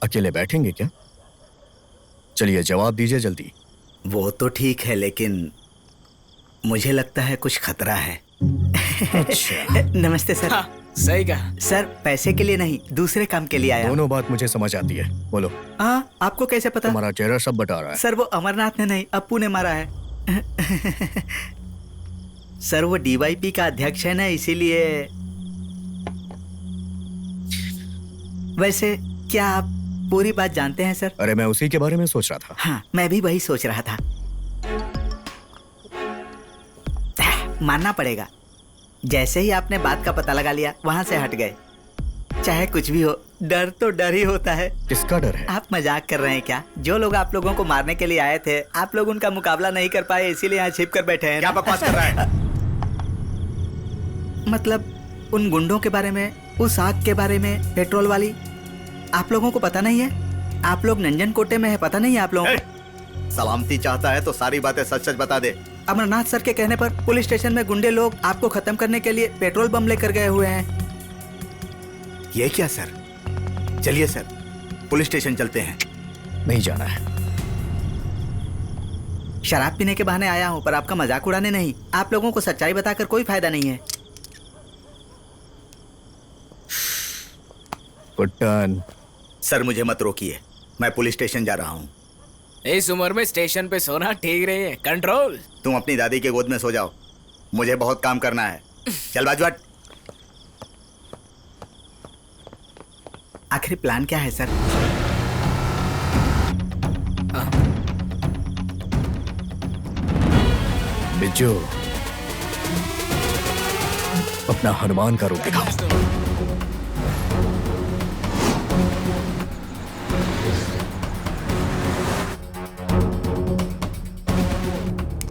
अकेले बैठेंगे क्या? चलिए जवाब दीजिए जल्दी।
वो तो ठीक है, लेकिन मुझे लगता है कुछ खतरा है। नमस्ते सर।
हाँ, सही कहा
सर, पैसे के लिए नहीं, दूसरे काम के लिए आया।
दोनों बात मुझे समझ आती है, बोलो।
हाँ, आपको कैसे पता?
तुम्हारा चेहरा सब बता रहा है।
सर वो अमरनाथ ने नहीं, अप्पू ने मारा है। सर वो डीवाईपी का अध्यक्ष है ना, इसीलिए। वैसे क्या आप पूरी बात जानते हैं सर?
अरे मैं उसी के बारे में सोच रहा था।
हाँ, मैं भी वही सोच रहा था। मानना पड़ेगा, जैसे ही आपने बात का पता लगा लिया वहां से हट गए। चाहे कुछ भी हो, डर तो डर ही होता है।
किसका डर है?
आप मजाक कर रहे हैं क्या? जो लोग आप लोगों को मारने के लिए आए थे, आप लोग उनका मुकाबला नहीं कर पाए, इसीलिए यहाँ छिप कर बैठे हैं।
क्या बकवास कर रहा है?
मतलब उन गुंडों के बारे में, उस आग के बारे में, पेट्रोल वाली, आप लोगों को पता नहीं है? आप लोग नंजन कोटे में है, पता नहीं है आप लोगों को?
सलामती चाहता है तो सारी बातें सच सच बता दे।
अमरनाथ सर के कहने पर पुलिस स्टेशन में गुंडे लोग आपको खत्म करने के लिए पेट्रोल बम लेकर गए हुए हैं।
ये क्या सर? चलिए सर, पुलिस स्टेशन चलते हैं।
नहीं जाना है।
शराब पीने के बहाने आया हूँ, पर आपका मजाक उड़ाने नहीं। आप लोगों को सच्चाई बताकर कोई फायदा नहीं है।
कुट्टन।
सर मुझे मत रोकिए, मैं पुलिस स्टेशन जा रहा हूँ।
इस उम्र में स्टेशन पे सोना ठीक रही है। कंट्रोल।
तुम अपनी दादी के गोद में सो जाओ, मुझे बहुत काम करना है। चल बाजू हट।
आखिर प्लान क्या है सर?
बिज्जू, अपना हनुमान का रूप दिखाओ।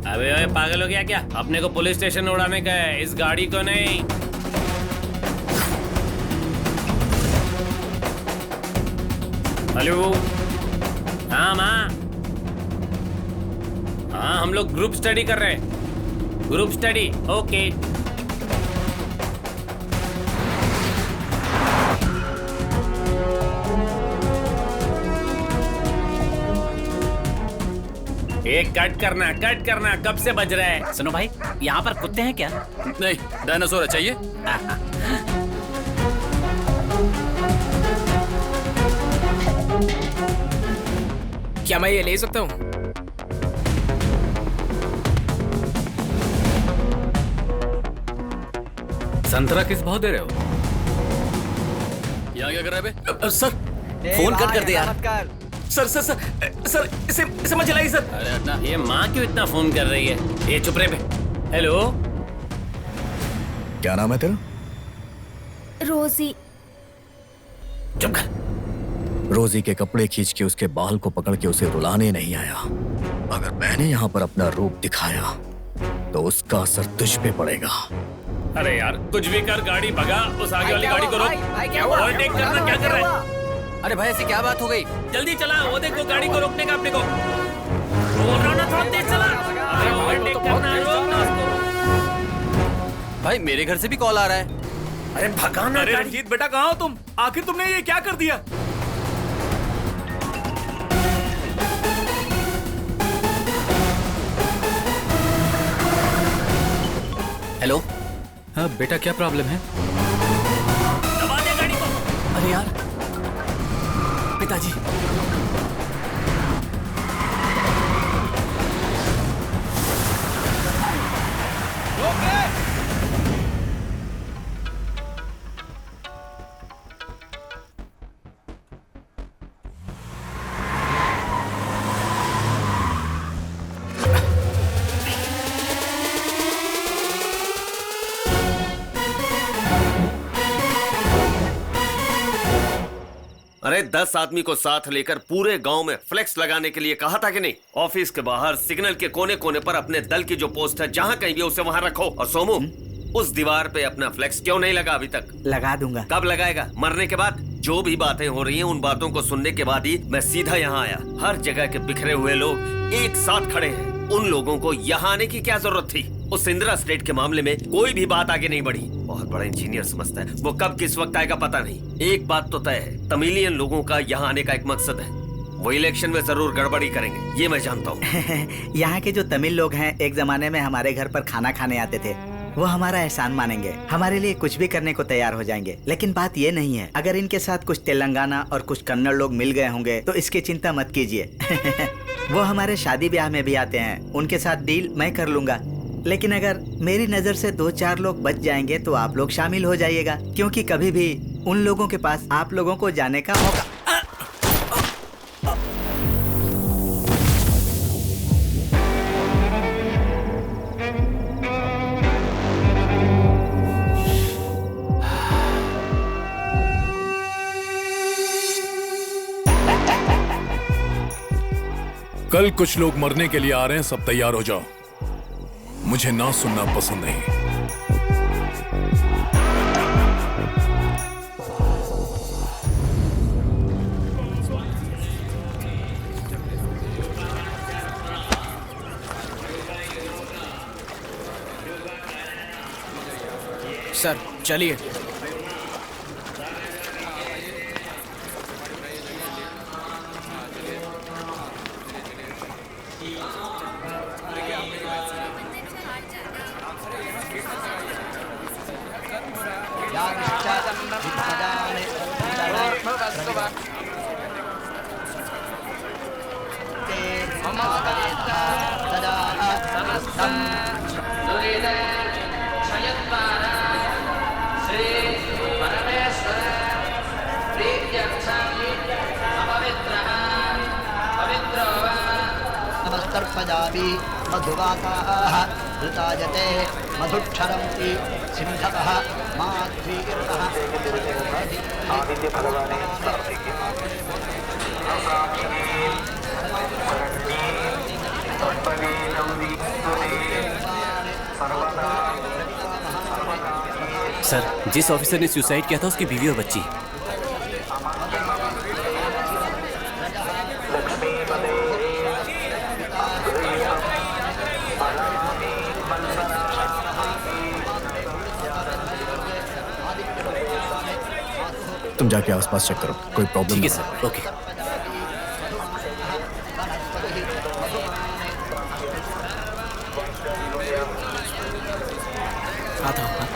अबे ओए, पागल हो गया क्या? अपने को पुलिस स्टेशन उड़ाने का है, इस गाड़ी को नहीं। हेलो। हाँ माँ, हाँ हम लोग ग्रुप स्टडी कर रहे हैं। Group study, okay. एक कट करना, कब से बज रहा है?
सुनो भाई, यहाँ पर कुत्ते हैं क्या?
नहीं, डायनासोर चाहिए।
क्या मैं ये ले सकता हूँ?
संतरा किस भाव दे रहे हो?
यहाँ क्या कर रहे बे?
सर, फोन कट कर दे यार। सर सर सर सर, इसे मत चलाइए सर।
अरे हटना। ये माँ क्यों इतना फोन कर रही है? ये चुप रहे बे। हेलो,
क्या नाम है तेरा?
रोजी।
चुप कर। रोजी के कपड़े खींच के उसके बाल को पकड़ के उसे रुलाने नहीं आया। अगर मैंने यहाँ पर अपना रूप दिखाया तो उसका असर तुझ पे पड़ेगा।
अरे यार कुछ भी कर, गाड़ी भगा, उस आगे वाली गाड़ी को रोक। ओवरटेक करना, क्या कर रहा है?
अरे भाई ऐसी क्या बात हो गई?
जल्दी चला, वो देखो गाड़ी को रोकने का अपने को। बोल रहा ना, थोड़ा तेज चला। अरे ओवरटेक करना, रोकना उसको।
भाई मेरे घर से भी कॉल आ रहा है।
अरे भगाना।
अरे रंजीत बेटा, कहाँ हो तुम? आखिर तुमने ये क्या कर दिया?
हेलो।
हाँ बेटा, क्या प्रॉब्लम है?
दबा दे गाड़ी को।
अरे यार, पिताजी।
अरे 10 आदमी को साथ लेकर पूरे गांव में फ्लेक्स लगाने के लिए कहा था कि नहीं? ऑफिस के बाहर सिग्नल के कोने कोने पर अपने दल की जो पोस्ट है, जहां कहीं भी उसे वहां रखो। और सोमू, उस दीवार पे अपना फ्लेक्स क्यों नहीं लगा अभी तक?
लगा दूंगा।
कब लगाएगा? मरने के बाद? जो भी बातें हो रही हैं उन बातों को सुनने के बाद ही मैं सीधा यहाँ आया। हर जगह के बिखरे हुए लोग एक साथ खड़े हैं। उन लोगों को यहाँ आने की क्या जरूरत थी? उस इंदिरा स्टेट के मामले में कोई भी बात आगे नहीं बढ़ी। बहुत बड़ा इंजीनियर समझता है, वो कब किस वक्त आएगा पता नहीं। एक बात तो तय है, तमिलियन लोगों का यहाँ आने का एक मकसद है। वो इलेक्शन में जरूर गड़बड़ी करेंगे, ये मैं जानता हूँ।
यहाँ के जो तमिल लोग हैं, एक जमाने में हमारे घर पर खाना खाने आते थे। वो हमारा एहसान मानेंगे, हमारे लिए कुछ भी करने को तैयार हो जाएंगे। लेकिन बात ये नहीं है, अगर इनके साथ कुछ तेलंगाना और कुछ कन्नड़ लोग मिल गए होंगे तो इसकी चिंता मत कीजिए। वो हमारे शादी ब्याह में भी आते हैं, उनके साथ डील मैं कर लूंगा। लेकिन अगर मेरी नजर से 2-4 लोग बच जाएंगे तो आप लोग शामिल हो जाइएगा, क्योंकि कभी भी उन लोगों के पास आप लोगों को जाने का मौका।
कल कुछ लोग मरने के लिए आ रहे हैं, सब तैयार हो जाओ। मुझे ना सुनना पसंद नहीं।
सर चलिए।
नमस्तर्पयामि मधुवाताः ऋतायते मधुक्षरन्ति सिन्धवः माध्वीर्णः आदित्य भगवाने
सर, जिस ऑफिसर ने सुसाइड किया था उसकी बीवी और बच्ची।
तुम जाके आसपास चेक करो, कोई प्रॉब्लम।
ठीक है सर, ओके।
आता हूँ।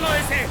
डालो इसे।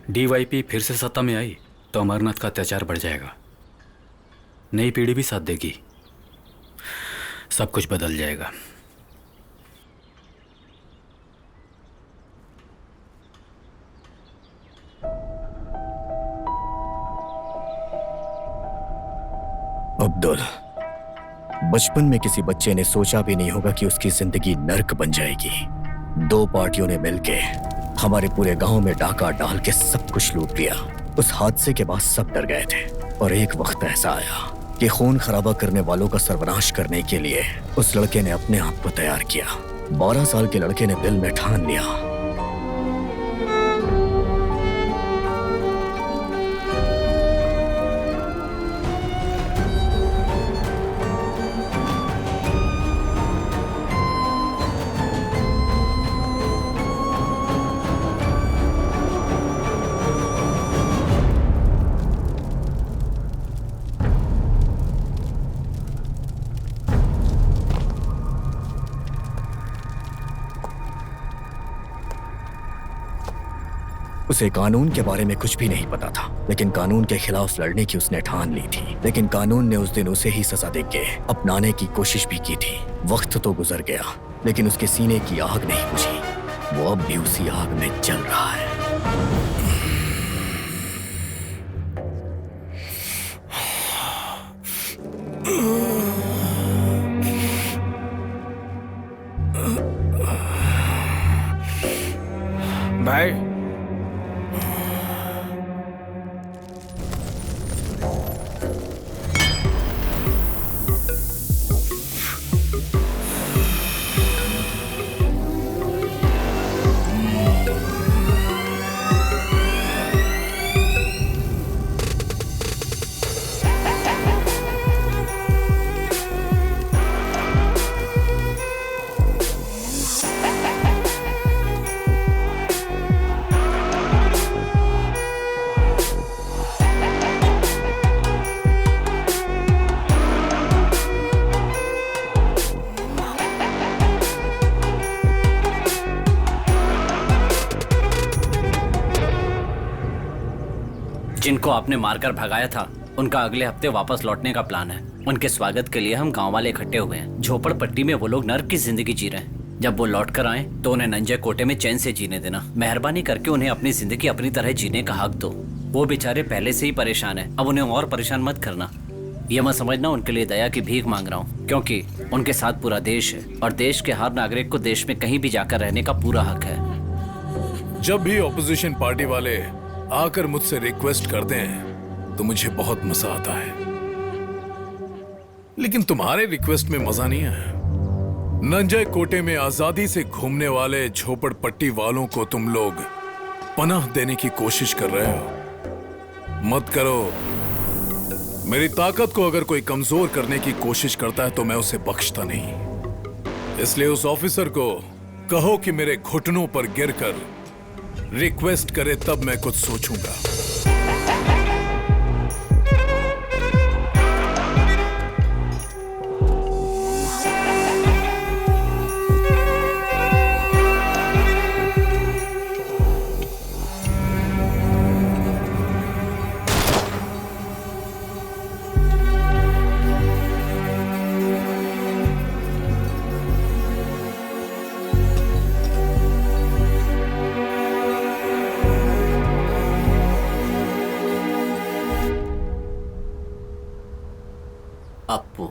डीवाईपी फिर से सत्ता में आई तो अमरनाथ का अत्याचार बढ़ जाएगा। नई पीढ़ी भी साथ देगी, सब कुछ बदल जाएगा।
अब्दुल, बचपन में किसी बच्चे ने सोचा भी नहीं होगा कि उसकी जिंदगी नर्क बन जाएगी। दो पार्टियों ने मिलके हमारे पूरे गांव में डाका डाल के सब कुछ लूट लिया। उस हादसे के बाद सब डर गए थे और एक वक्त ऐसा आया कि खून खराबा करने वालों का सर्वनाश करने के लिए उस लड़के ने अपने आप को तैयार किया। 12 साल के लड़के ने दिल में ठान लिया, उसे कानून के बारे में कुछ भी नहीं पता था, लेकिन कानून के खिलाफ लड़ने की उसने ठान ली थी। लेकिन कानून ने उस दिन उसे ही सजा देके अपनाने की कोशिश भी की थी। वक्त तो गुजर गया, लेकिन उसके सीने की आग नहीं बुझी। वो अब भी उसी आग में जल रहा है।
भाई,
जिनको आपने मारकर भगाया था उनका अगले हफ्ते वापस लौटने का प्लान है। उनके स्वागत के लिए हम गांव वाले इकट्ठे हुए हैं। झोपड़पट्टी में वो लोग नर्क की जिंदगी जी रहे हैं। जब वो लौट कर आए तो उन्हें नंजे कोटे में चैन से जीने देना। मेहरबानी करके उन्हें अपनी जिंदगी अपनी तरह जीने का हक दो। वो बेचारे पहले से ही परेशान है, अब उन्हें और परेशान मत करना। ये मत समझना उनके लिए दया की भीख मांग रहा हूँ, क्योंकि उनके साथ पूरा देश है और देश के हर नागरिक को देश में कहीं भी जाकर रहने का पूरा हक है।
जब भी ऑपोजिशन पार्टी वाले आकर मुझसे रिक्वेस्ट करते हैं तो मुझे बहुत मजा आता है, लेकिन तुम्हारे रिक्वेस्ट में मजा नहीं है। नंजय कोटे में आजादी से घूमने वाले झोपड़पट्टी वालों को तुम लोग पनाह देने की कोशिश कर रहे हो। मत करो। मेरी ताकत को अगर कोई कमजोर करने की कोशिश करता है तो मैं उसे बख्शता नहीं। इसलिए उस ऑफिसर को कहो कि मेरे घुटनों पर गिरकर रिक्वेस्ट करे, तब मैं कुछ सोचूंगा।
अप्पू,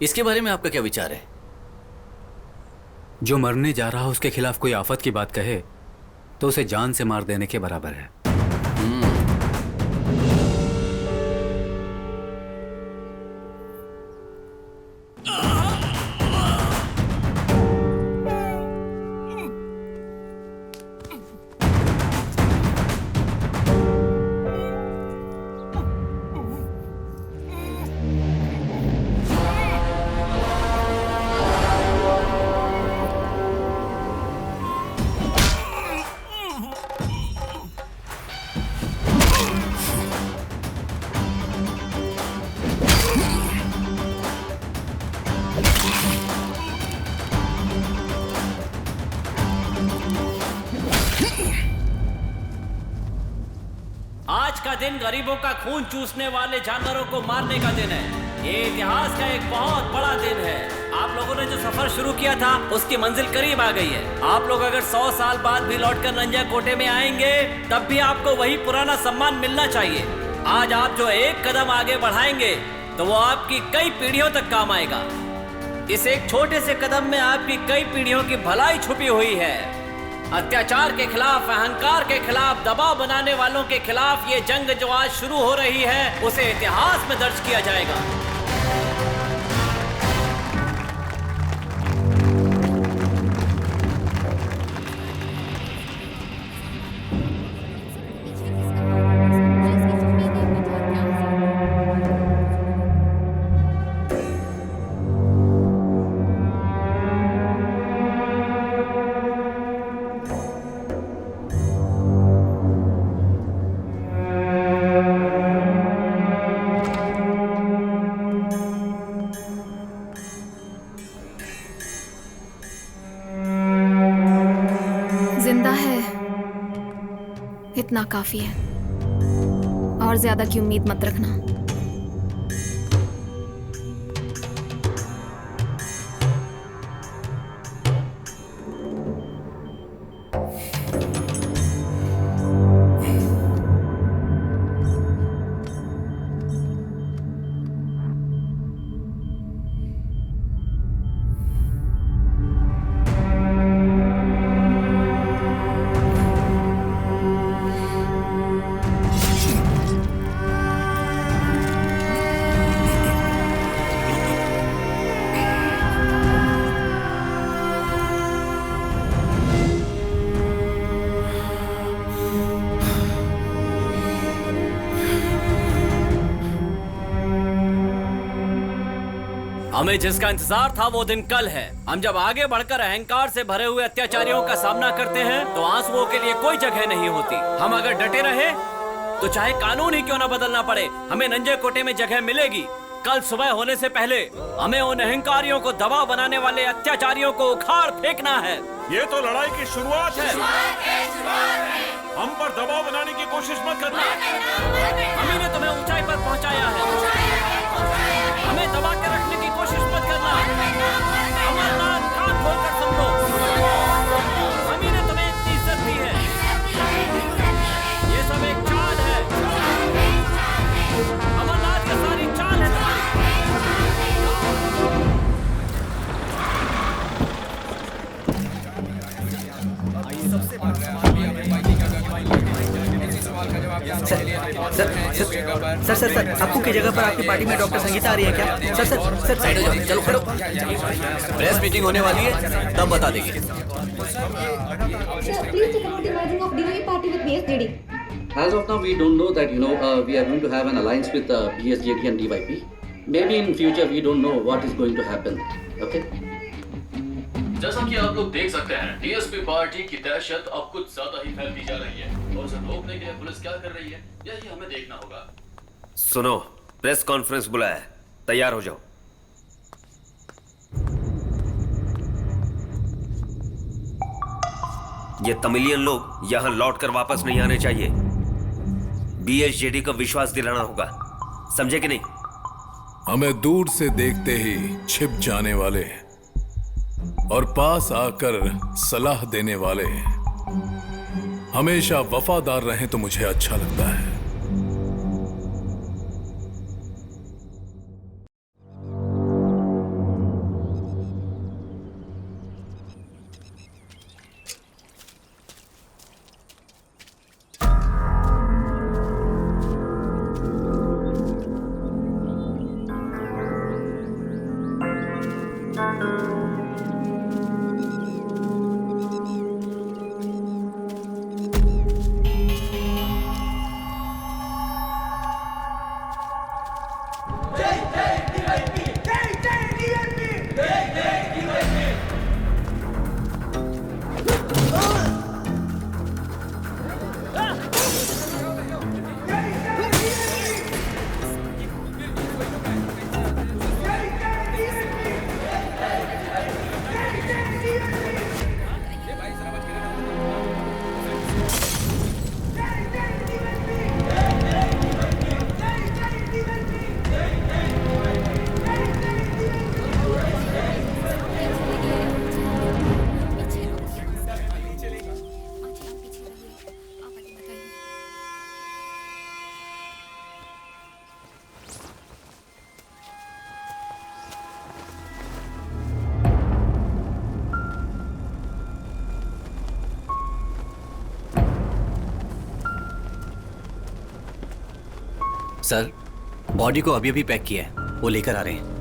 इसके बारे में आपका क्या विचार है? जो मरने जा रहा है उसके खिलाफ कोई आफत की बात कहे तो उसे जान से मार देने के बराबर है।
आज का दिन गरीबों का खून चूसने वाले जानवरों को मारने का दिन है। ये इतिहास का एक बहुत बड़ा दिन है। आप लोगों ने जो सफर शुरू किया था उसकी मंजिल करीब आ गई है। आप लोग अगर 100 साल बाद भी लौटकर नंजय कोटे में आएंगे तब भी आपको वही पुराना सम्मान मिलना चाहिए। आज आप जो एक कदम आगे बढ़ाएंगे तो वो आपकी कई पीढ़ियों तक काम आएगा। इस एक छोटे से कदम में आपकी कई पीढ़ियों की भलाई छुपी हुई है। अत्याचार के खिलाफ, अहंकार के खिलाफ, दबाव बनाने वालों के खिलाफ ये जंग जो आज शुरू हो रही है उसे इतिहास में दर्ज किया जाएगा।
जिंदा है इतना काफी है, और ज्यादा की उम्मीद मत रखना।
हमें जिसका इंतजार था वो दिन कल है। हम जब आगे बढ़कर अहंकार से भरे हुए अत्याचारियों का सामना करते हैं तो आंसुओं के लिए कोई जगह नहीं होती। हम अगर डटे रहे तो चाहे कानून ही क्यों ना बदलना पड़े, हमें नंजय कोटे में जगह मिलेगी। कल सुबह होने से पहले हमें उन अहंकारियों को दबाव बनाने वाले अत्याचारियों को उखाड़ फेंकना है।
ये तो लड़ाई की शुरुआत है। हम पर दबाव बनाने की कोशिश मत करना।
हमी ने तुम्हें ऊंचाई पर पहुंचाया है, हमें दबा के रखने की कोशिश मत करना। अमरनाथ कान खोलकर सुन लो, हमी ने तुम्हें इतनी इज्जत दी है। ये सब एक चाल है, अमरनाथ की सारी चाल है
सबसे बड़ा सवाल भी है, सवाल का जवाब
सर सर सर आपको की जगह पर आपकी पार्टी में डॉक्टर संगीता आ रही है क्या? सर सर सर
साइड हो जाओ, चलो खड़ो। प्रेस मीटिंग होने वाली है, तब बता देंगे।
As of now, we don't know that, we are going to have an alliance with BSJD and DYP. Maybe in future, we don't know what is going to happen. Okay?
जैसा कि आप लोग देख सकते हैं, डीएसपी पार्टी की दहशत अब कुछ ज्यादा ही फैलती जा रही है और उसे रोकने के लिए पुलिस क्या कर रही है, यही हमें देखना होगा।
सुनो, प्रेस कॉन्फ्रेंस बुलाया है, तैयार हो जाओ। ये तमिलियन लोग यहां लौट कर वापस नहीं आने चाहिए। बीएसजेडी को विश्वास दिलाना होगा, समझे कि नहीं?
हमें दूर से देखते ही छिप जाने वाले और पास आकर सलाह देने वाले हमेशा वफादार रहें तो मुझे अच्छा लगता है।
सर, बॉडी को अभी अभी पैक किया है, वो लेकर आ रहे हैं।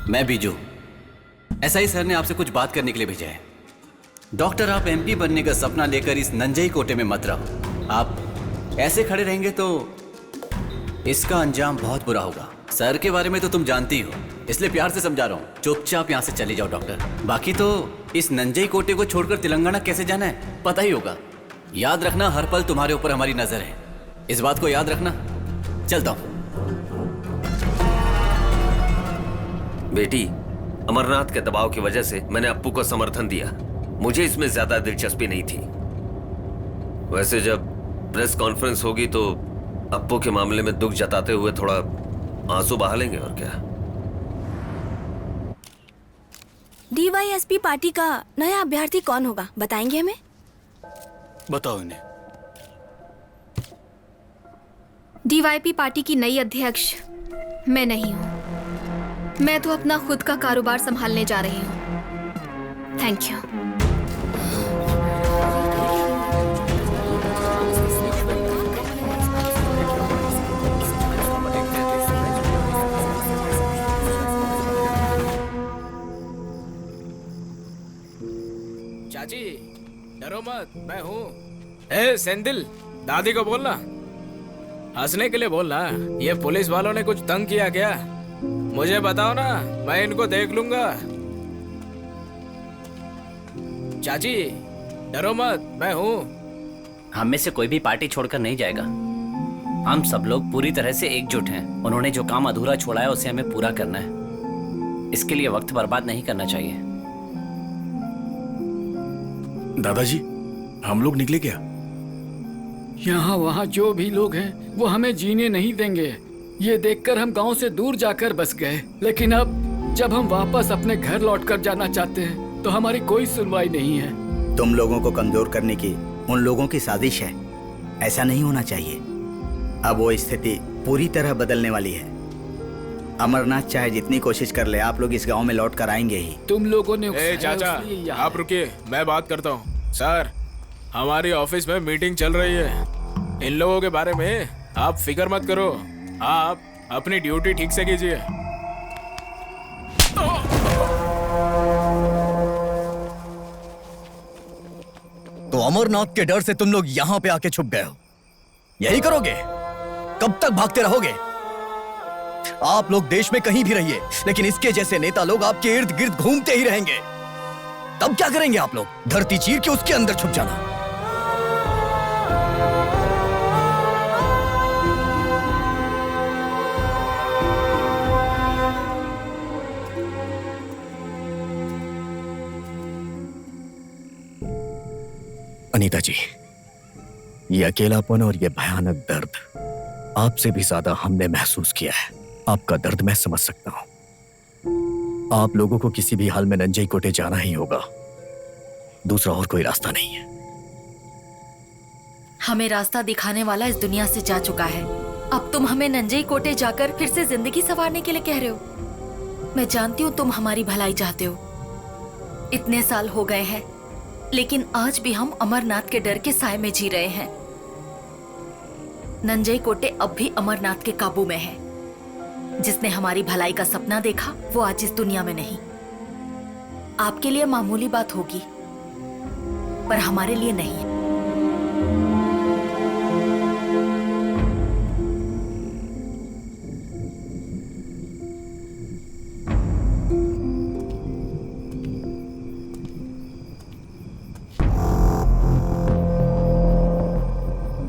मैं बीजू, एसआई सर ने आपसे कुछ बात करने के लिए भेजा है। डॉक्टर, आप एमपी बनने का सपना लेकर इस नंजई कोटे में मत रहो। आप ऐसे खड़े रहेंगे तो इसका अंजाम बहुत बुरा होगा। सर के बारे में तो तुम जानती हो, इसलिए प्यार से समझा रहा हूँ। चुपचाप यहाँ से चले जाओ डॉक्टर। बाकी तो इस नंजई कोटे को छोड़कर तेलंगाना कैसे जाना है पता ही होगा। याद रखना, हर पल तुम्हारे ऊपर हमारी नजर है, इस बात को याद रखना। चलता हूँ।
बेटी, अमरनाथ के दबाव की वजह से मैंने अप्पू को समर्थन दिया। मुझे इसमें ज्यादा दिलचस्पी नहीं थी। वैसे जब प्रेस कॉन्फ्रेंस होगी तो अप्पू के मामले में दुख जताते हुए थोड़ा आंसू बहा लेंगे, और क्या।
डीवाईएसपी पार्टी का नया अभ्यर्थी कौन होगा, बताएंगे हमें?
बताओ इन्हें।
डीवाईपी पार्टी की नई अध्यक्ष मैं नहीं हूँ। मैं तो अपना खुद का कारोबार संभालने जा रही हूँ। Thank you.
चाची, डरो मत, मैं हूँ। ए सेंदिल, दादी को बोलना हंसने के लिए बोलना। ये पुलिस वालों ने कुछ तंग किया क्या? मुझे बताओ ना, मैं इनको देख लूंगा। चाची डरो मत, मैं हूँ।
हम में से कोई भी पार्टी छोड़कर नहीं जाएगा। हम सब लोग पूरी तरह से एकजुट हैं। उन्होंने जो काम अधूरा छोड़ा है उसे हमें पूरा करना है। इसके लिए वक्त बर्बाद नहीं करना चाहिए।
दादाजी, हम लोग निकले क्या?
यहाँ वहाँ जो भी लोग हैं वो हमें जीने नहीं देंगे। ये देखकर हम गांव से दूर जाकर बस गए, लेकिन अब जब हम वापस अपने घर लौटकर जाना चाहते हैं तो हमारी कोई सुनवाई नहीं है।
तुम लोगों को कमजोर करने की उन लोगों की साजिश है। ऐसा नहीं होना चाहिए। अब वो स्थिति पूरी तरह बदलने वाली है। अमरनाथ चाहे जितनी कोशिश कर ले, आप लोग इस गांव में लौट कर आएंगे ही।
तुम लोगों ने
ए चाचा, आप रुकिए, मैं बात करता हूँ। सर, हमारी ऑफिस में मीटिंग चल रही है। इन लोगों के बारे में आप फिक्र मत करो। आप अपनी ड्यूटी ठीक से कीजिए।
तो अमरनाथ के डर से तुम लोग यहाँ पे आके छुप गए हो? यही करोगे? कब तक भागते रहोगे? आप लोग देश में कहीं भी रहिए, लेकिन इसके जैसे नेता लोग आपके इर्द गिर्द घूमते ही रहेंगे। तब क्या करेंगे आप लोग? धरती चीर के उसके अंदर छुप जाना। अनीता जी, ये अकेलापन और ये भयानक दर्द आपसे भी ज्यादा हमने महसूस किया है। आपका दर्द मैं समझ सकता हूं। आप लोगों को किसी भी हाल में नंजई कोटे जाना ही होगा। दूसरा और कोई रास्ता नहीं है।
हमें रास्ता दिखाने वाला इस दुनिया से जा चुका है। अब तुम हमें नंजई कोटे जाकर फिर से जिंदगी संवारने के लिए कह रहे हो। मैं जानती हूँ तुम हमारी भलाई चाहते हो। इतने साल हो गए हैं, लेकिन आज भी हम अमरनाथ के डर के साए में जी रहे हैं। नंजई कोटे अब भी अमरनाथ के काबू में है। जिसने हमारी भलाई का सपना देखा वो आज इस दुनिया में नहीं। आपके लिए मामूली बात होगी, पर हमारे लिए नहीं है।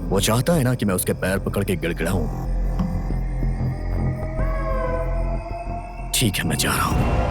वो चाहता है ना कि मैं उसके पैर पकड़ के गिड़गिड़ाऊं। ठीक है, मैं जा रहा हूं।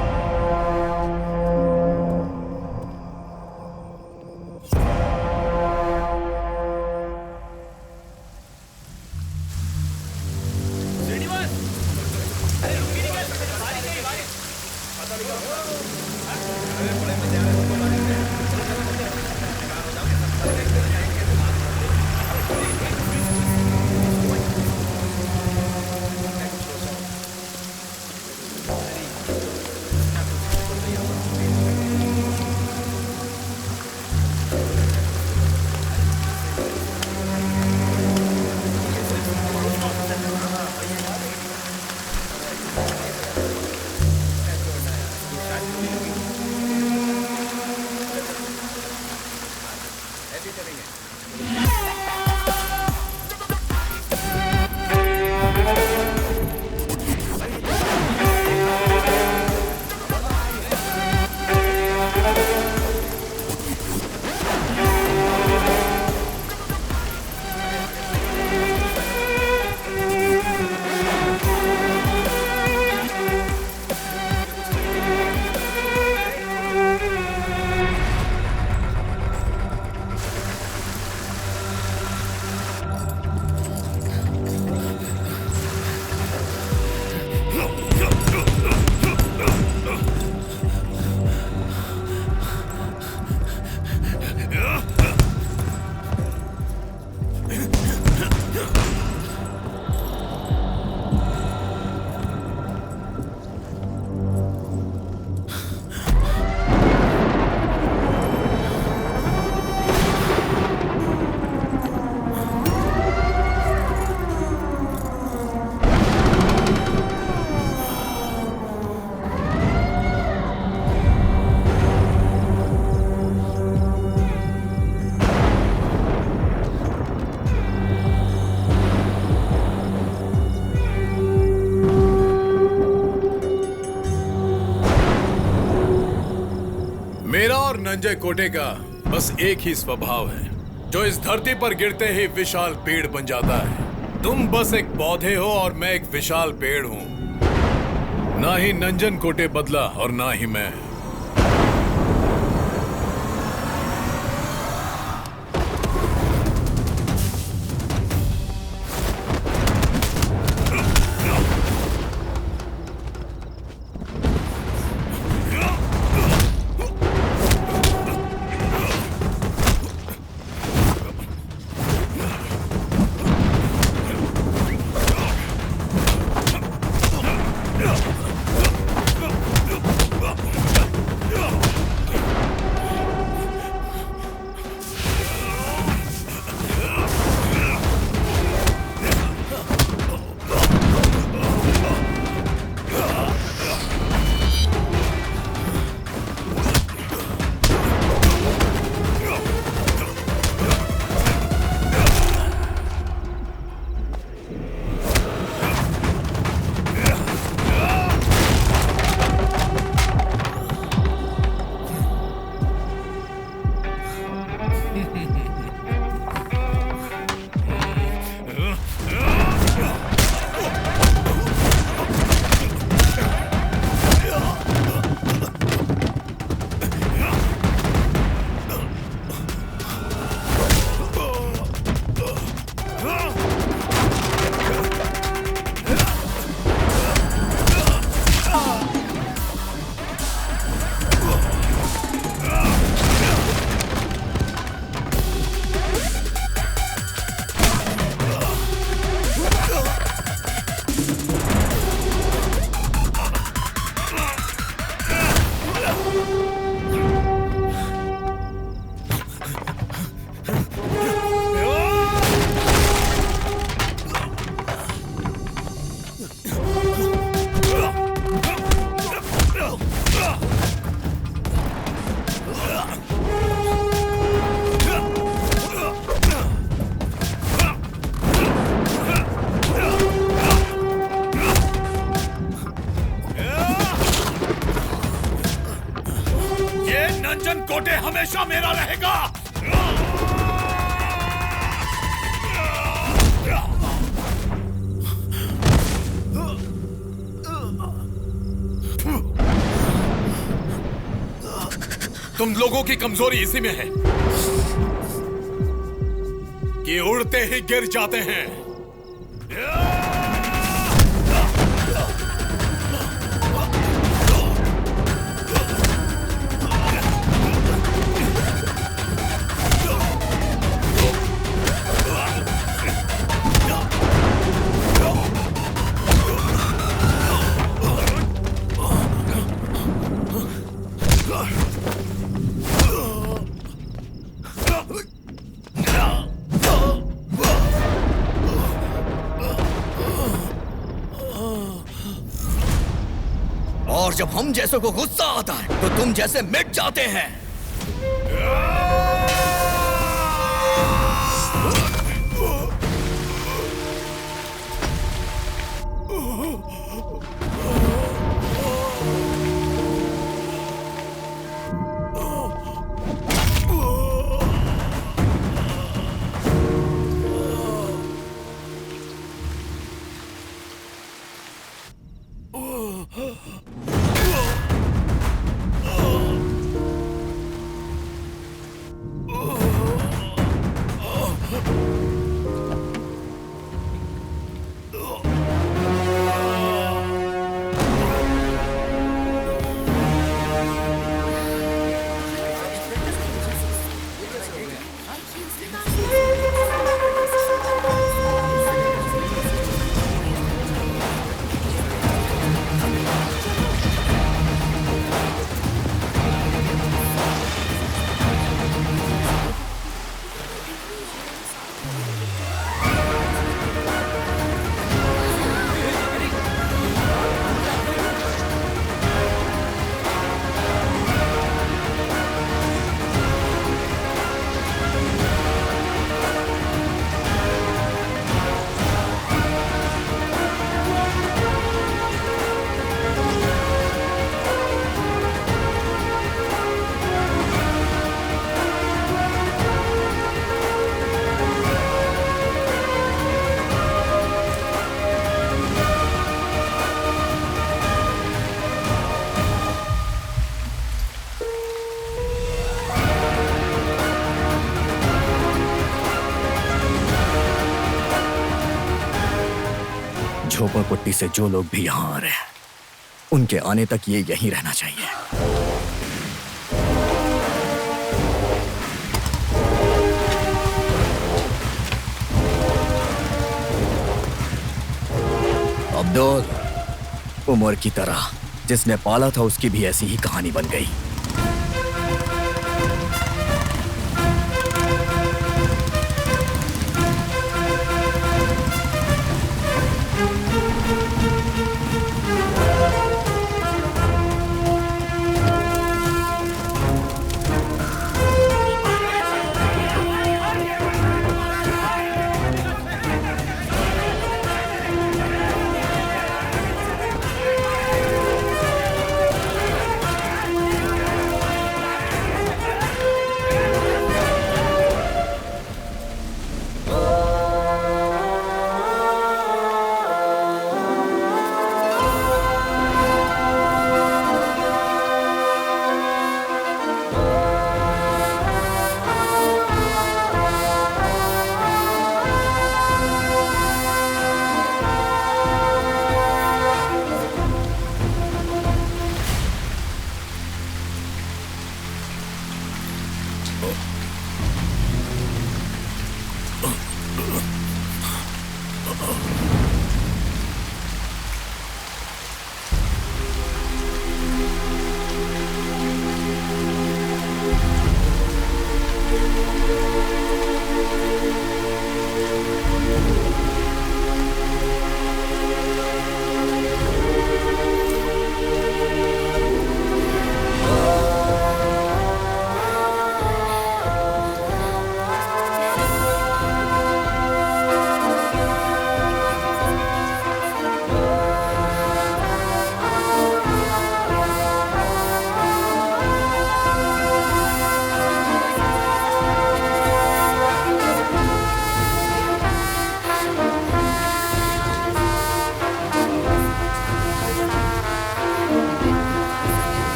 नंजय कोटे का बस एक ही स्वभाव है, जो इस धरती पर गिरते ही विशाल पेड़ बन जाता है। तुम बस एक पौधे हो और मैं एक विशाल पेड़ हूं। ना ही नंजन कोटे बदला और ना ही मैं। कोटे हमेशा मेरा रहेगा। तुम लोगों की कमजोरी इसी में है कि उड़ते ही गिर जाते हैं।
और जब हम जैसों को गुस्सा आता है तो तुम जैसे मिट जाते हैं। झोपड़पट्टी से जो लोग भी यहाँ आ रहे हैं, उनके आने तक ये यहीं रहना चाहिए। अब्दुल, उमर की तरह जिसने पाला था उसकी भी ऐसी ही कहानी बन गई।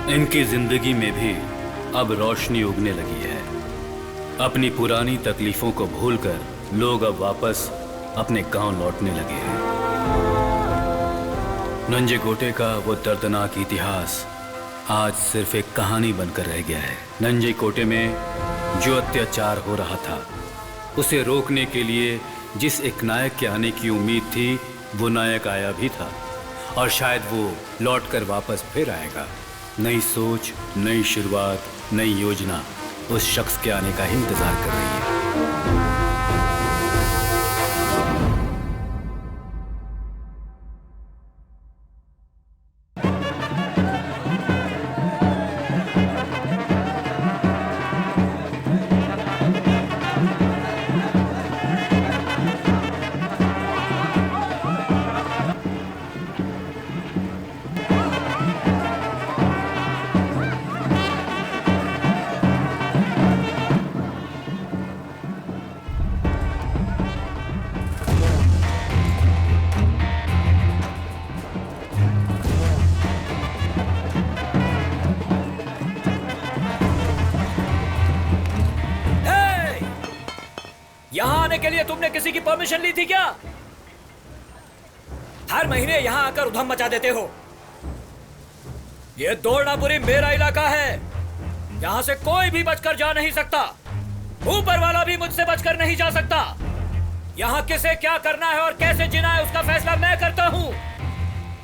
इनकी जिंदगी में भी अब रोशनी उगने लगी है। अपनी पुरानी तकलीफों को भूलकर लोग अब वापस अपने गांव लौटने लगे हैं। नंजे गोटे का वो दर्दनाक इतिहास आज सिर्फ एक कहानी बनकर रह गया है। नंजे कोटे में जो अत्याचार हो रहा था, उसे रोकने के लिए जिस एक नायक के आने की उम्मीद थी, वो नायक आया भी था और शायद वो लौटकर वापस फिर आएगा। नई सोच, नई शुरुआत, नई योजना उस शख्स के आने का ही इंतजार कर रही है।
यहाँ आने के लिए तुमने किसी की परमिशन ली थी क्या? हर महीने यहाँ आकर उधम मचा देते हो। ये दौड़नापुरी मेरा इलाका है, यहाँ से कोई भी बचकर जा नहीं सकता। ऊपर वाला भी मुझसे बचकर नहीं जा सकता। यहाँ किसे क्या करना है और कैसे जीना है उसका फैसला मैं करता हूँ।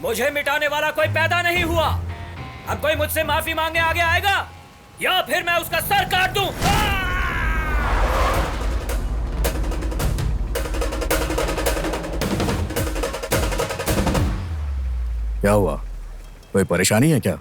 मुझे मिटाने वाला कोई पैदा नहीं हुआ। अब कोई मुझसे माफी मांगने आगे आएगा या फिर मैं उसका सर काट दूं।
क्या हुआ? कोई परेशानी है क्या?